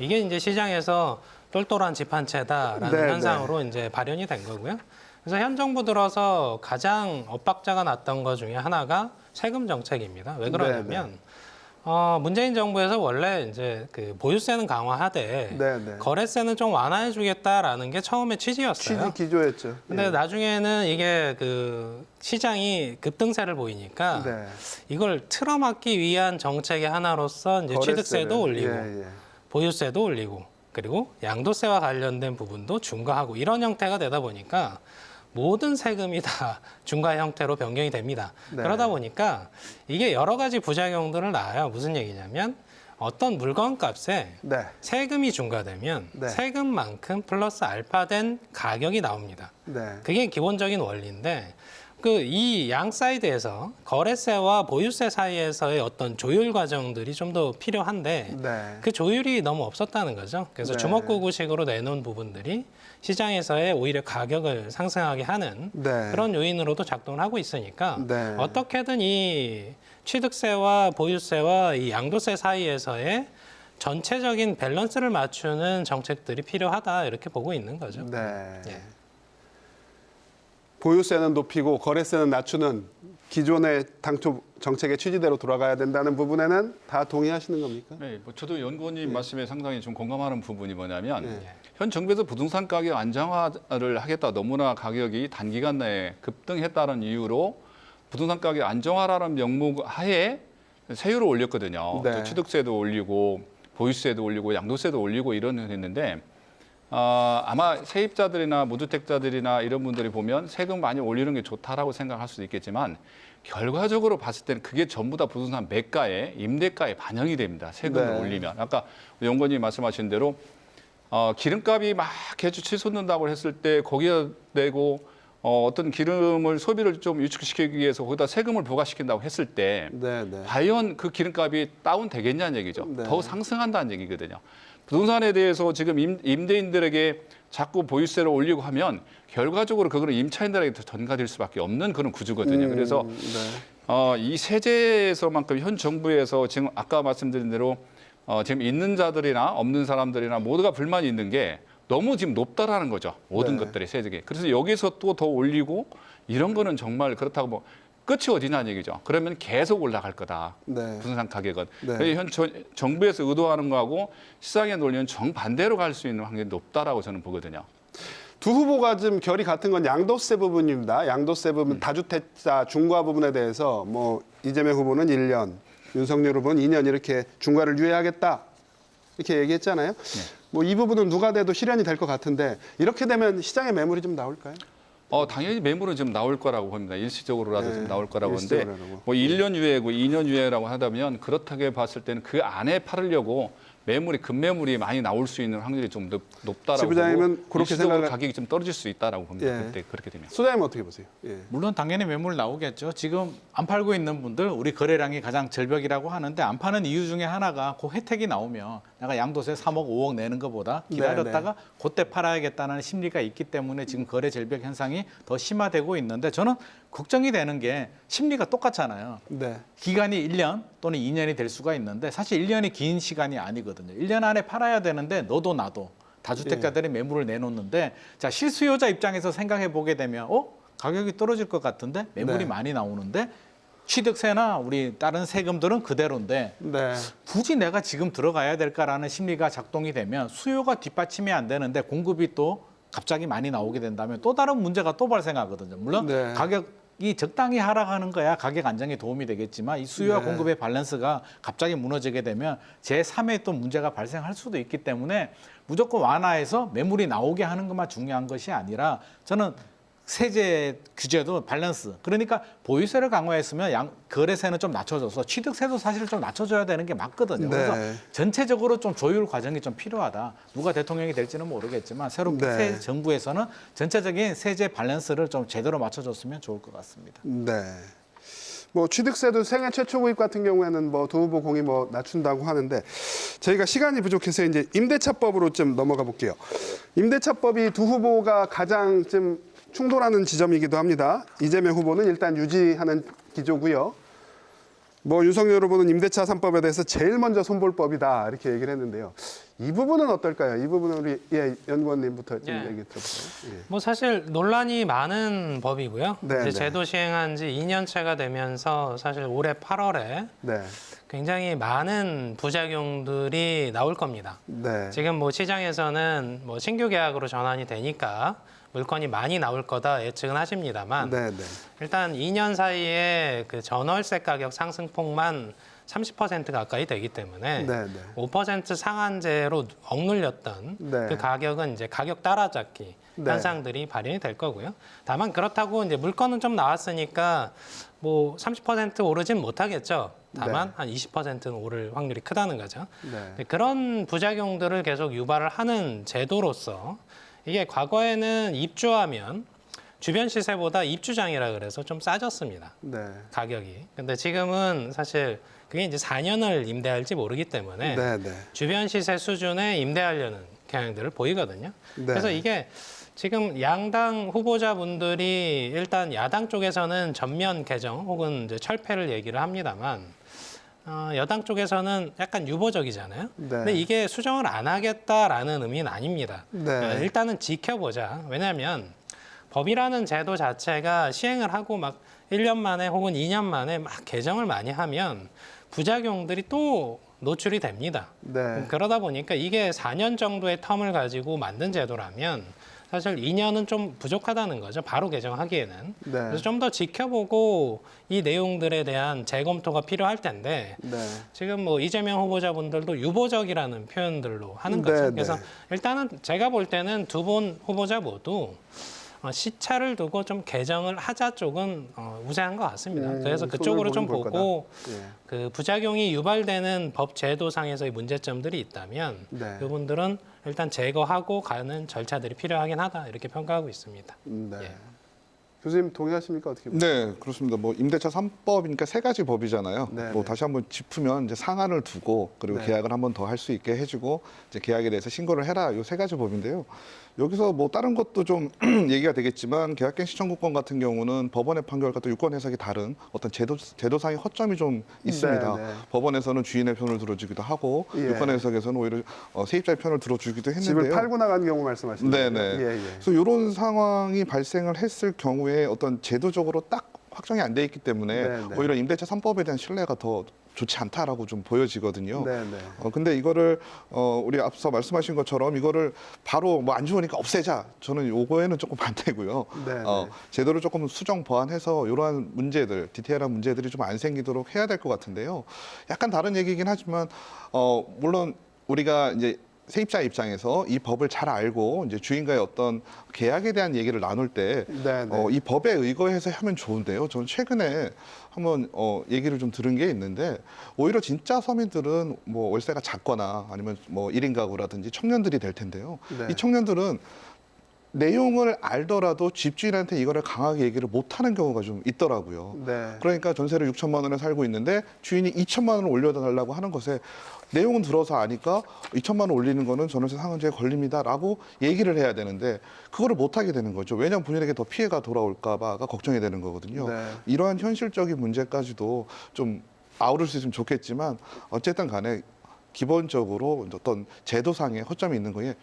Speaker 3: 이게 이제 시장에서 똘똘한 집 한 채다라는
Speaker 1: 네,
Speaker 3: 현상으로 이제 발현이 된 거고요. 그래서 현 정부 들어서 가장 엇박자가 났던 것 중에 하나가 세금 정책입니다. 왜 그러냐면 문재인 정부에서 원래 이제 그 보유세는 강화하되
Speaker 1: 네, 네.
Speaker 3: 거래세는 좀 완화해주겠다라는 게 처음에 취지였어요.
Speaker 1: 취지 기조였죠.
Speaker 3: 근데
Speaker 1: 예.
Speaker 3: 나중에는 이게 그 시장이 급등세를 보이니까
Speaker 1: 네.
Speaker 3: 이걸 틀어막기 위한 정책의 하나로서 이제
Speaker 1: 거래세를.
Speaker 3: 취득세도 올리고
Speaker 1: 예, 예.
Speaker 3: 보유세도 올리고 그리고 양도세와 관련된 부분도 중과하고 이런 형태가 되다 보니까 모든 세금이 다 중과 형태로 변경이 됩니다.
Speaker 1: 네.
Speaker 3: 그러다 보니까 이게 여러 가지 부작용들을 낳아요. 무슨 얘기냐면 어떤 물건값에
Speaker 1: 네.
Speaker 3: 세금이 중과되면
Speaker 1: 네.
Speaker 3: 세금만큼 플러스 알파된 가격이 나옵니다.
Speaker 1: 네.
Speaker 3: 그게 기본적인 원리인데 그 이 양 사이드에서 거래세와 보유세 사이에서의 어떤 조율 과정들이 좀 더 필요한데
Speaker 1: 네.
Speaker 3: 그 조율이 너무 없었다는 거죠. 그래서
Speaker 1: 네.
Speaker 3: 주먹구구식으로 내놓은 부분들이 시장에서의 오히려 가격을 상승하게 하는
Speaker 1: 네.
Speaker 3: 그런 요인으로도 작동을 하고 있으니까
Speaker 1: 네.
Speaker 3: 어떻게든 이 취득세와 보유세와 이 양도세 사이에서의 전체적인 밸런스를 맞추는 정책들이 필요하다 이렇게 보고 있는 거죠.
Speaker 1: 네.
Speaker 3: 예.
Speaker 1: 보유세는 높이고 거래세는 낮추는 기존의 당초 정책의 취지대로 돌아가야 된다는 부분에는 다 동의하시는 겁니까?
Speaker 4: 네, 뭐 저도 연구원님 말씀에 상당히 좀 공감하는 부분이 뭐냐면
Speaker 1: 네.
Speaker 4: 현 정부에서 부동산 가격 안정화를 하겠다. 너무나 가격이 단기간 내에 급등했다는 이유로 부동산 가격 안정화라는 명목 하에 세율을 올렸거든요.
Speaker 1: 네.
Speaker 4: 또 취득세도 올리고 보유세도 올리고 양도세도 올리고 이런 했는데 아마 세입자들이나 무주택자들이나 이런 분들이 보면 세금 많이 올리는 게 좋다라고 생각할 수도 있겠지만 결과적으로 봤을 때는 그게 전부 다 부동산 매가에 임대가에 반영이 됩니다. 세금을
Speaker 1: 네.
Speaker 4: 올리면 아까 연구원님 말씀하신 대로 기름값이 막 계속 치솟는다고 했을 때 거기에 내고 어떤 기름을 소비를 좀 유축시키기 위해서 거기다 세금을 부과시킨다고 했을 때
Speaker 1: 네, 네.
Speaker 4: 과연 그 기름값이 다운되겠냐는 얘기죠.
Speaker 1: 네.
Speaker 4: 더 상승한다는 얘기거든요. 부동산에 대해서 지금 임대인들에게 자꾸 보유세를 올리고 하면 결과적으로 그거는 임차인들에게 전가될 수밖에 없는 그런 구조거든요. 그래서
Speaker 1: 네.
Speaker 4: 이 세제에서만큼 현 정부에서 지금 아까 말씀드린 대로 지금 있는 자들이나 없는 사람들이나 모두가 불만이 있는 게 너무 지금 높다라는 거죠. 모든
Speaker 1: 네.
Speaker 4: 것들이 세제가. 그래서 여기서 또 더 올리고 이런 거는 정말 그렇다고 뭐 끝이 어디냐는 얘기죠. 그러면 계속 올라갈 거다.
Speaker 1: 네.
Speaker 4: 부동산 가격은.
Speaker 1: 네.
Speaker 4: 그래서 현 정부에서 의도하는 거하고 시장의 논리는 정반대로 갈 수 있는 확률이 높다라고 저는 보거든요.
Speaker 1: 두 후보가 좀 결이 같은 건 양도세 부분입니다. 양도세 부분 다주택자 중과 부분에 대해서 뭐 이재명 후보는 1년, 윤석열 후보는 2년 이렇게 중과를 유예하겠다 이렇게 얘기했잖아요. 뭐 이 부분은 누가 돼도 실현이 될 것 같은데 이렇게 되면 시장에 매물이 좀 나올까요?
Speaker 4: 당연히 매물은 좀 나올 거라고 봅니다. 일시적으로라도
Speaker 1: 네,
Speaker 4: 좀 나올 거라고 하는데
Speaker 1: 일시적으로라도.
Speaker 4: 뭐 1년 유예고 2년 유예라고 하다면 그렇다고 봤을 때는 그 안에 팔으려고 매물이 급매물이 많이 나올 수 있는 확률이 좀 높다라고
Speaker 1: 지부장님은
Speaker 4: 보고
Speaker 1: 그렇게
Speaker 4: 일시적으로
Speaker 1: 생각을-
Speaker 4: 가격이 좀 떨어질 수 있다라고 봅니다.
Speaker 1: 예.
Speaker 4: 그때 그렇게 되면.
Speaker 1: 소장님 어떻게 보세요? 예.
Speaker 7: 물론 당연히 매물 나오겠죠. 지금 안 팔고 있는 분들 우리 거래량이 가장 절벽이라고 하는데 안 파는 이유 중에 하나가 그 혜택이 나오면 내가 양도세 3억 5억 내는 것보다 기다렸다가 그때 팔아야겠다는 심리가 있기 때문에 지금 거래 절벽 현상이 더 심화되고 있는데 저는 걱정이 되는 게 심리가 똑같잖아요.
Speaker 1: 네.
Speaker 7: 기간이 1년 또는 2년이 될 수가 있는데 사실 1년이 긴 시간이 아니거든요. 1년 안에 팔아야 되는데 너도 나도 다주택자들이 매물을 내놓는데 자 실수요자 입장에서 생각해 보게 되면 가격이 떨어질 것 같은데 매물이
Speaker 1: 네.
Speaker 7: 많이 나오는데 취득세나 우리 다른 세금들은 그대로인데
Speaker 1: 네.
Speaker 7: 굳이 내가 지금 들어가야 될까라는 심리가 작동이 되면 수요가 뒷받침이 안 되는데 공급이 또 갑자기 많이 나오게 된다면 또 다른 문제가 또 발생하거든요. 물론
Speaker 1: 네.
Speaker 7: 가격이 적당히 하락하는 거야 가격 안정에 도움이 되겠지만 이 수요와
Speaker 1: 네.
Speaker 7: 공급의 밸런스가 갑자기 무너지게 되면 제3의 또 문제가 발생할 수도 있기 때문에 무조건 완화해서 매물이 나오게 하는 것만 중요한 것이 아니라 저는 세제 규제도 밸런스. 그러니까 보유세를 강화했으면 거래세는 좀 낮춰져서 취득세도 사실 좀 낮춰줘야 되는 게 맞거든요.
Speaker 1: 네.
Speaker 7: 그래서 전체적으로 좀 조율 과정이 좀 필요하다. 누가 대통령이 될지는 모르겠지만 새롭게
Speaker 1: 네.
Speaker 7: 새 정부에서는 전체적인 세제 밸런스를 좀 제대로 맞춰줬으면 좋을 것 같습니다.
Speaker 1: 네. 뭐 취득세도 생애 최초 구입 같은 경우에는 뭐 두 후보 공이 뭐 낮춘다고 하는데 저희가 시간이 부족해서 이제 임대차법으로 좀 넘어가 볼게요. 임대차법이 두 후보가 가장 좀 충돌하는 지점이기도 합니다. 이재명 후보는 일단 유지하는 기조고요. 뭐 윤석열 후보는 임대차 3법에 대해서 제일 먼저 손볼법이다 이렇게 얘기를 했는데요. 이 부분은 어떨까요? 이 부분은 우리 연구원님부터 좀
Speaker 3: 예.
Speaker 1: 얘기 들어볼까요? 예.
Speaker 3: 뭐 사실 논란이 많은 법이고요.
Speaker 1: 네,
Speaker 3: 이제
Speaker 1: 네.
Speaker 3: 제도 시행한 지 2년차가 되면서 사실 올해 8월에
Speaker 1: 네,
Speaker 3: 굉장히 많은 부작용들이 나올 겁니다.
Speaker 1: 네,
Speaker 3: 지금 뭐 시장에서는 뭐 신규 계약으로 전환이 되니까 물건이 많이 나올 거다 예측은 하십니다만
Speaker 1: 네, 네,
Speaker 3: 일단 2년 사이에 그 전월세 가격 상승폭만 30% 가까이 되기 때문에
Speaker 1: 네, 네.
Speaker 3: 5% 상한제로 억눌렸던
Speaker 1: 네.
Speaker 3: 그 가격은 이제 가격 따라잡기
Speaker 1: 네.
Speaker 3: 현상들이 발현이 될 거고요. 다만 그렇다고 이제 물건은 좀 나왔으니까 뭐 30% 오르진 못하겠죠. 다만 한 20%는 오를 확률이 크다는 거죠.
Speaker 1: 네.
Speaker 3: 그런 부작용들을 계속 유발을 하는 제도로서 이게 과거에는 입주하면 주변 시세보다 입주장이라 그래서 좀 싸졌습니다.
Speaker 1: 네.
Speaker 3: 가격이. 근데 지금은 사실 그게 이제 4년을 임대할지 모르기 때문에
Speaker 1: 네, 네.
Speaker 3: 주변 시세 수준에 임대하려는 경향들을 보이거든요.
Speaker 1: 네.
Speaker 3: 그래서 이게 지금 양당 후보자분들이 일단 야당 쪽에서는 전면 개정 혹은 이제 철폐를 얘기를 합니다만 여당 쪽에서는 약간 유보적이잖아요.
Speaker 1: 네.
Speaker 3: 근데 이게 수정을 안 하겠다라는 의미는 아닙니다.
Speaker 1: 네.
Speaker 3: 일단은 지켜보자. 왜냐하면 법이라는 제도 자체가 시행을 하고 막 1년 만에 혹은 2년 만에 막 개정을 많이 하면 부작용들이 또 노출이 됩니다.
Speaker 1: 네.
Speaker 3: 그러다 보니까 이게 4년 정도의 텀을 가지고 만든 제도라면 사실 2년은 좀 부족하다는 거죠. 바로 개정하기에는.
Speaker 1: 네.
Speaker 3: 그래서 좀 더 지켜보고 이 내용들에 대한 재검토가 필요할 텐데
Speaker 1: 네.
Speaker 3: 지금 뭐 이재명 후보자분들도 유보적이라는 표현들로 하는 거죠.
Speaker 1: 네,
Speaker 3: 그래서
Speaker 1: 네.
Speaker 3: 일단은 제가 볼 때는 두 분 후보자 모두 시차를 두고 좀 개정을 하자 쪽은 우세한 것 같습니다. 그래서 그쪽으로 좀
Speaker 1: 손을 보는
Speaker 3: 보고
Speaker 1: 거다. 예.
Speaker 3: 그 부작용이 유발되는 법 제도상에서의 문제점들이 있다면
Speaker 1: 네.
Speaker 3: 그분들은 일단 제거하고 가는 절차들이 필요하긴 하다 이렇게 평가하고 있습니다.
Speaker 1: 네.
Speaker 3: 예.
Speaker 1: 교수님 동의하십니까? 어떻게 보세요?
Speaker 2: 네, 그렇습니다. 뭐 임대차 3법이니까 세 가지 법이잖아요.
Speaker 1: 네,
Speaker 2: 뭐
Speaker 1: 네.
Speaker 2: 다시 한번 짚으면 이제 상한을 두고 그리고
Speaker 1: 네.
Speaker 2: 계약을 한 번 더 할 수 있게 해주고 이제 계약에 대해서 신고를 해라. 요 세 가지 법인데요. 여기서 뭐 다른 것도 좀 얘기가 되겠지만 계약갱신 청구권 같은 경우는 법원의 판결과 또 유권 해석이 다른 어떤 제도상의 허점이 좀 있습니다.
Speaker 1: 네, 네.
Speaker 2: 법원에서는 주인의 편을 들어주기도 하고
Speaker 1: 예.
Speaker 2: 유권 해석에서는 오히려 세입자의 편을 들어주기도 했는데요.
Speaker 1: 집을 팔고 나간 경우 말씀하시는 거죠?
Speaker 2: 네네.
Speaker 1: 예, 예.
Speaker 2: 그래서 이런 상황이 발생을 했을 경우에 어떤 제도적으로 딱 확정이 안 돼 있기 때문에
Speaker 1: 네네.
Speaker 2: 오히려 임대차 3법에 대한 신뢰가 더 좋지 않다라고 좀 보여지거든요.
Speaker 1: 네네.
Speaker 2: 근데 이거를 우리 앞서 말씀하신 것처럼 이거를 바로 뭐 안 좋으니까 없애자. 저는 요거에는 조금 반대고요.
Speaker 1: 네네.
Speaker 2: 제도를 조금 수정 보완해서 이러한 문제들, 디테일한 문제들이 좀 안 생기도록 해야 될 것 같은데요. 약간 다른 얘기긴 하지만 물론 우리가 이제 세입자 입장에서 이 법을 잘 알고 이제 주인과의 어떤 계약에 대한 얘기를 나눌 때
Speaker 1: 네네.
Speaker 2: 이 법에 의거해서 하면 좋은데요. 저는 최근에 한번 얘기를 좀 들은 게 있는데 오히려 진짜 서민들은 뭐 월세가 작거나 아니면 뭐 1인 가구라든지 청년들이 될 텐데요.
Speaker 1: 네.
Speaker 2: 이 청년들은 내용을 알더라도 집주인한테 이거를 강하게 얘기를 못하는 경우가 좀 있더라고요.
Speaker 1: 네.
Speaker 2: 그러니까 전세를 6천만 원에 살고 있는데 주인이 2천만 원을 올려달라고 하는 것에 내용은 들어서 아니까 2천만 원 올리는 거는 전월세 상한제에 걸립니다라고 얘기를 해야 되는데 그거를 못하게 되는 거죠. 왜냐하면 본인에게 더 피해가 돌아올까 봐가 걱정이 되는 거거든요.
Speaker 1: 네.
Speaker 2: 이러한 현실적인 문제까지도 좀 아우를 수 있으면 좋겠지만 어쨌든 간에 기본적으로 어떤 제도상의 허점이 있는 거에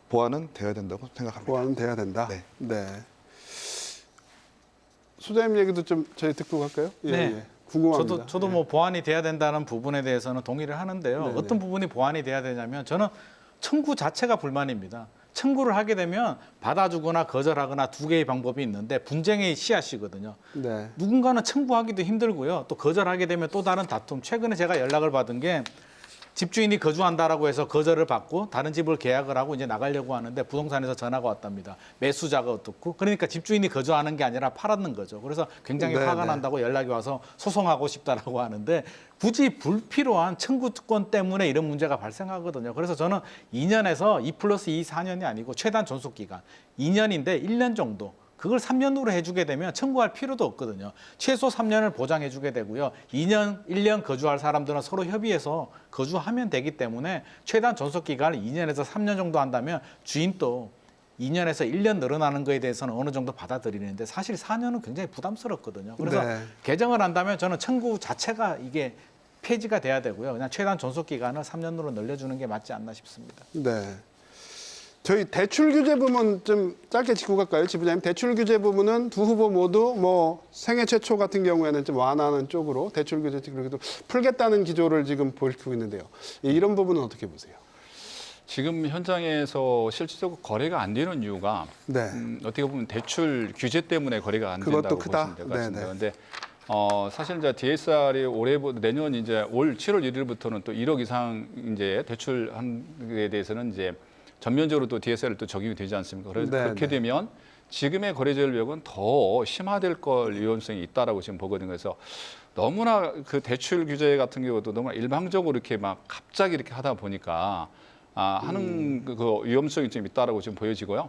Speaker 2: 보완은 되어야 된다고 생각합니다.
Speaker 1: 보완은 돼야 된다.
Speaker 2: 네.
Speaker 1: 네. 소장님 얘기도 좀 저희 듣고 갈까요? 예,
Speaker 7: 네.
Speaker 1: 예. 궁금합니다.
Speaker 7: 저도 뭐 보완이 돼야 된다는 부분에 대해서는 동의를 하는데요.
Speaker 1: 네네.
Speaker 7: 어떤 부분이 보완이 돼야 되냐면 저는 청구 자체가 불만입니다. 청구를 하게 되면 받아주거나 거절하거나 두 개의 방법이 있는데 분쟁의 씨앗이거든요.
Speaker 1: 네.
Speaker 7: 누군가는 청구하기도 힘들고요. 또 거절하게 되면 또 다른 다툼. 최근에 제가 연락을 받은 게 집주인이 거주한다라고 해서 거절을 받고 다른 집을 계약을 하고 이제 나가려고 하는데 부동산에서 전화가 왔답니다. 매수자가 어떻고 그러니까 집주인이 거주하는 게 아니라 팔았는 거죠. 그래서 굉장히
Speaker 1: 네,
Speaker 7: 화가
Speaker 1: 네.
Speaker 7: 난다고 연락이 와서 소송하고 싶다라고 하는데 굳이 불필요한 청구권 때문에 이런 문제가 발생하거든요. 그래서 저는 2년에서 2+2 4년이 아니고 최단 존속 기간 2년인데 1년 정도 그걸 3년으로 해주게 되면 청구할 필요도 없거든요. 최소 3년을 보장해주게 되고요. 2년, 1년 거주할 사람들은 서로 협의해서 거주하면 되기 때문에 최단 존속 기간을 2년에서 3년 정도 한다면 주인도 2년에서 1년 늘어나는 거에 대해서는 어느 정도 받아들이는데 사실 4년은 굉장히 부담스럽거든요. 그래서
Speaker 1: 네.
Speaker 7: 개정을 한다면 저는 청구 자체가 이게 폐지가 돼야 되고요. 그냥 최단 존속 기간을 3년으로 늘려주는 게 맞지 않나 싶습니다.
Speaker 1: 네. 저희 대출 규제 부분 좀 짧게 짚고 갈까요, 지부장님? 대출 규제 부분은 두 후보 모두 뭐 생애 최초 같은 경우에는 좀 완화하는 쪽으로 대출 규제 그래도 풀겠다는 기조를 지금 보이고 있는데요. 이런 부분은 어떻게 보세요?
Speaker 4: 지금 현장에서 실질적으로 거래가 안 되는 이유가
Speaker 1: 네.
Speaker 4: 어떻게 보면 대출 규제 때문에 거래가 안
Speaker 1: 그것도
Speaker 4: 된다고
Speaker 1: 크다.
Speaker 4: 보시면 될 것 같습니다.
Speaker 1: 네네.
Speaker 4: 그런데 사실 이제 DSR이 내년 이제 올 7월 1일부터는 또 1억 이상 이제 대출한 게 대해서는 이제 전면적으로 또 DSR이 또 적용이 되지 않습니까?
Speaker 1: 네,
Speaker 4: 그렇게
Speaker 1: 네.
Speaker 4: 되면 지금의 거래 전력은 더 심화될 걸 위험성이 있다라고 지금 보거든요. 그래서 너무나 그 대출 규제 같은 경우도 너무 일방적으로 이렇게 막 갑자기 이렇게 하다 보니까 하는 그 위험성이 좀 있다라고 지금 보여지고요.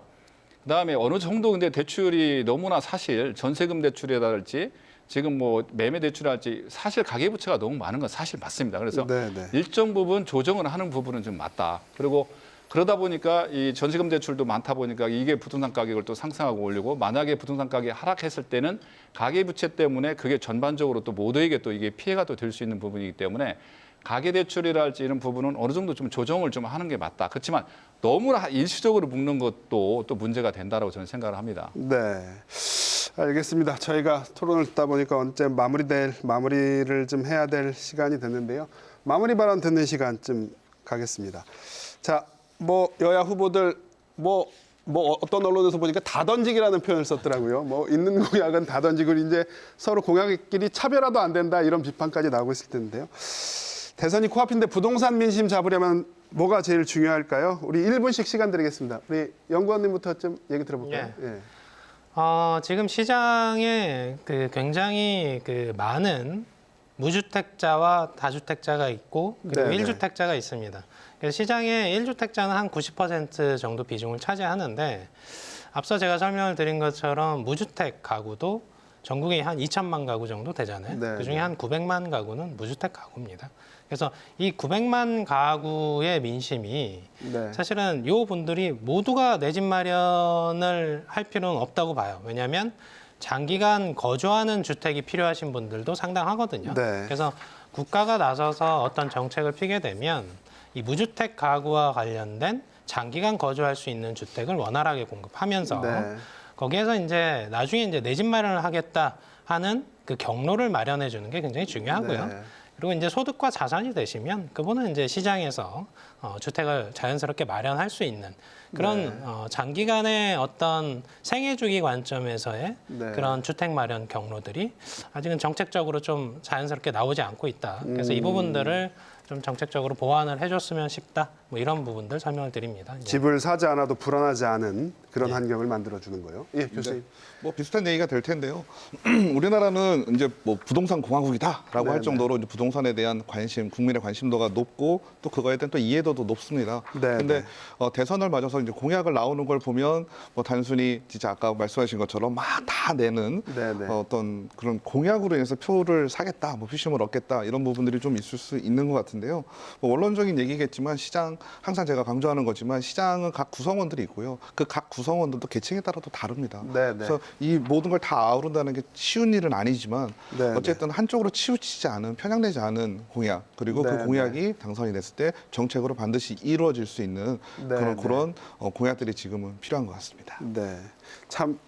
Speaker 4: 그다음에 어느 정도 근데 대출이 너무나 사실 전세금 대출이랄지 지금 뭐 매매 대출할지 사실 가계부채가 너무 많은 건 사실 맞습니다. 그래서
Speaker 1: 네네.
Speaker 4: 일정 부분 조정을 하는 부분은 좀 맞다. 그리고 그러다 보니까 이 전세금 대출도 많다 보니까 이게 부동산 가격을 또 상승하고 올리고 만약에 부동산 가격이 하락했을 때는 가계부채 때문에 그게 전반적으로 또 모두에게 또 이게 피해가 또 될 수 있는 부분이기 때문에 가계대출이랄지 이런 부분은 어느 정도 좀 조정을 좀 하는 게 맞다. 그렇지만 너무나 일시적으로 묶는 것도 또 문제가 된다라고 저는 생각을 합니다.
Speaker 1: 네. 알겠습니다. 저희가 토론을 듣다 보니까 언제 마무리를 좀 해야 될 시간이 됐는데요. 마무리 발언 듣는 시간쯤 가겠습니다. 자, 뭐 여야 후보들 뭐 어떤 언론에서 보니까 다 던지기라는 표현을 썼더라고요. 뭐 있는 공약은 다 던지고 이제 서로 공약끼리 차별화도 안 된다 이런 비판까지 나오고 있을 텐데요. 대선이 코앞인데 부동산 민심 잡으려면 뭐가 제일 중요할까요? 우리 1분씩 시간 드리겠습니다. 우리 연구원님부터 좀 얘기 들어볼까요? 예.
Speaker 3: 지금 시장에 굉장히 많은 무주택자와 다주택자가 있고 그리고
Speaker 1: 네네.
Speaker 3: 1주택자가 있습니다. 그래서 시장의 1주택자는 한 90% 정도 비중을 차지하는데 앞서 제가 설명을 드린 것처럼 무주택 가구도 전국에 한 2천만 가구 정도 되잖아요.
Speaker 1: 네,
Speaker 3: 그중에
Speaker 1: 네.
Speaker 3: 한 900만 가구는 무주택 가구입니다. 그래서 이 900만 가구의 민심이
Speaker 1: 네.
Speaker 3: 사실은 이 분들이 모두가 내 집 마련을 할 필요는 없다고 봐요. 왜냐하면 장기간 거주하는 주택이 필요하신 분들도 상당하거든요.
Speaker 1: 네.
Speaker 3: 그래서 국가가 나서서 어떤 정책을 피게 되면 이 무주택 가구와 관련된 장기간 거주할 수 있는 주택을 원활하게 공급하면서
Speaker 1: 네.
Speaker 3: 거기에서 이제 나중에 이제 내 집 마련을 하겠다 하는 그 경로를 마련해 주는 게 굉장히 중요하고요.
Speaker 1: 네.
Speaker 3: 그리고 이제 소득과 자산이 되시면 그분은 이제 시장에서 주택을 자연스럽게 마련할 수 있는 그런 장기간의 어떤 생애 주기 관점에서의
Speaker 1: 네.
Speaker 3: 그런 주택 마련 경로들이 아직은 정책적으로 좀 자연스럽게 나오지 않고 있다. 그래서 이 부분들을 좀 정책적으로 보완을 해줬으면 싶다. 뭐 이런 부분들 설명을 드립니다. 이제.
Speaker 1: 집을 사지 않아도 불안하지 않은 그런 환경을 만들어주는 거예요. 예, 교수님.
Speaker 2: 뭐 비슷한 얘기가 될 텐데요. 우리나라는 이제 뭐 부동산 공화국이다라고 할
Speaker 1: 네네.
Speaker 2: 정도로 이제 부동산에 대한 관심, 국민의 관심도가 높고 또 그거에 대한 또 이해도도 높습니다.
Speaker 1: 네네.
Speaker 2: 근데 대선을 맞아서 이제 공약을 나오는 걸 보면 뭐 단순히 진짜 아까 말씀하신 것처럼 막 다 내는
Speaker 1: 네네.
Speaker 2: 어떤 그런 공약으로 인해서 표를 사겠다, 뭐 표심을 얻겠다 이런 부분들이 좀 있을 수 있는 것 같은데요. 뭐 원론적인 얘기겠지만 시장 항상 제가 강조하는 거지만 시장은 각 구성원들이 있고요. 그 각 구성원들도 계층에 따라 또 다릅니다.
Speaker 1: 네네.
Speaker 2: 그래서 이 모든 걸 다 아우른다는 게 쉬운 일은 아니지만
Speaker 1: 네네.
Speaker 2: 어쨌든 한쪽으로 치우치지 않은 편향되지 않은 공약 그리고
Speaker 1: 네네.
Speaker 2: 그 공약이 당선이 됐을 때 정책으로 반드시 이루어질 수 있는
Speaker 1: 네네.
Speaker 2: 그런 공약들이 지금은 필요한 것 같습니다.
Speaker 1: 네. 참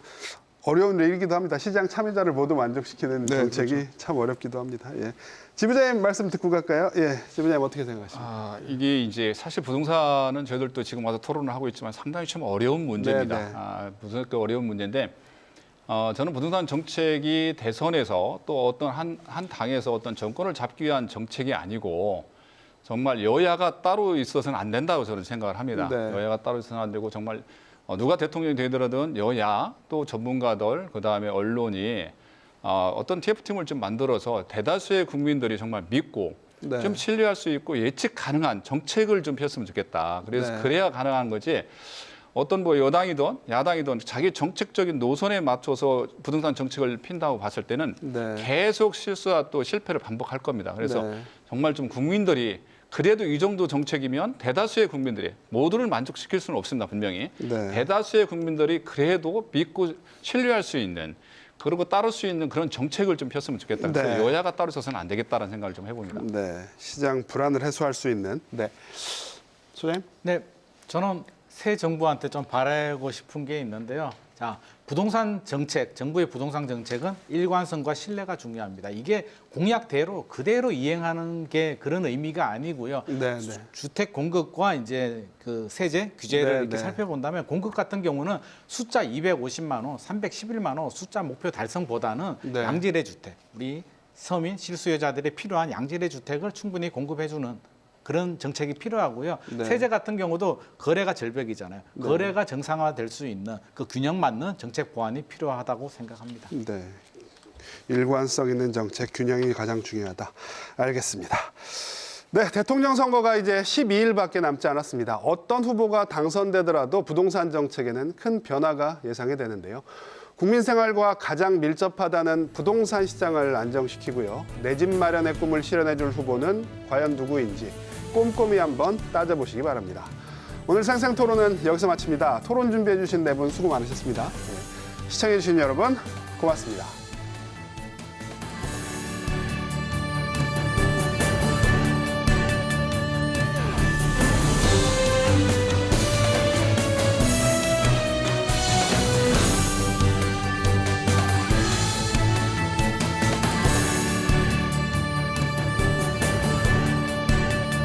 Speaker 1: 어려운 일이기도 합니다. 시장 참여자를 모두 만족시키는
Speaker 2: 네,
Speaker 1: 정책이
Speaker 2: 그렇죠.
Speaker 1: 참 어렵기도 합니다. 예. 지부장님 말씀 듣고 갈까요? 예. 지부장님 어떻게 생각하십니까?
Speaker 4: 이게 이제 사실 부동산은 저희들도 지금 와서 토론을 하고 있지만 상당히 좀 어려운 문제입니다.
Speaker 1: 네네.
Speaker 4: 무슨 그 어려운 문제인데 저는 부동산 정책이 대선에서 또 어떤 한 당에서 어떤 정권을 잡기 위한 정책이 아니고 정말 여야가 따로 있어서는 안 된다고 저는 생각을 합니다.
Speaker 1: 네.
Speaker 4: 여야가 따로 있어서는 안 되고 정말 누가 대통령이 되더라도 여야 또 전문가들 그다음에 언론이 어떤 TF팀을 좀 만들어서 대다수의 국민들이 정말 믿고
Speaker 1: 네.
Speaker 4: 좀 신뢰할 수 있고 예측 가능한 정책을 좀 폈으면 좋겠다. 그래서
Speaker 1: 네.
Speaker 4: 그래야 가능한 거지. 어떤 뭐 여당이든 야당이든 자기 정책적인 노선에 맞춰서 부동산 정책을 핀다고 봤을 때는
Speaker 1: 네.
Speaker 4: 계속 실수와 또 실패를 반복할 겁니다. 그래서
Speaker 1: 네.
Speaker 4: 정말 좀 국민들이 그래도 이 정도 정책이면 대다수의 국민들이 모두를 만족시킬 수는 없습니다. 분명히.
Speaker 1: 네.
Speaker 4: 대다수의 국민들이 그래도 믿고 신뢰할 수 있는 그리고 따를 수 있는 그런 정책을 좀 폈으면 좋겠다. 그래서
Speaker 1: 네.
Speaker 4: 여야가 따로 있어서는 안 되겠다는 생각을 좀 해봅니다.
Speaker 1: 네. 시장 불안을 해소할 수 있는. 네. 소장님?
Speaker 7: 네, 저는 새 정부한테 좀 바라고 싶은 게 있는데요. 자, 부동산 정책, 정부의 부동산 정책은 일관성과 신뢰가 중요합니다. 이게 공약대로 그대로 이행하는 게 그런 의미가 아니고요.
Speaker 1: 네, 네.
Speaker 7: 주택 공급과 이제 그 세제 규제를
Speaker 1: 네,
Speaker 7: 이렇게
Speaker 1: 네.
Speaker 7: 살펴본다면 공급 같은 경우는 숫자 250만 호, 311만 호 숫자 목표 달성보다는
Speaker 1: 네.
Speaker 7: 양질의 주택, 우리 서민 실수요자들이 필요한 양질의 주택을 충분히 공급해주는 그런 정책이 필요하고요.
Speaker 1: 네.
Speaker 7: 세제 같은 경우도 거래가 절벽이잖아요.
Speaker 1: 네.
Speaker 7: 거래가 정상화될 수 있는 그 균형 맞는 정책 보완이 필요하다고 생각합니다.
Speaker 1: 네. 일관성 있는 정책 균형이 가장 중요하다. 알겠습니다. 네, 대통령 선거가 이제 12일밖에 남지 않았습니다. 어떤 후보가 당선되더라도 부동산 정책에는 큰 변화가 예상이 되는데요. 국민 생활과 가장 밀접하다는 부동산 시장을 안정시키고요. 내 집 마련의 꿈을 실현해줄 후보는 과연 누구인지 꼼꼼히 한번 따져보시기 바랍니다. 오늘 생생토론은 여기서 마칩니다. 토론 준비해주신 네 분 수고 많으셨습니다. 네, 시청해주신 여러분 고맙습니다.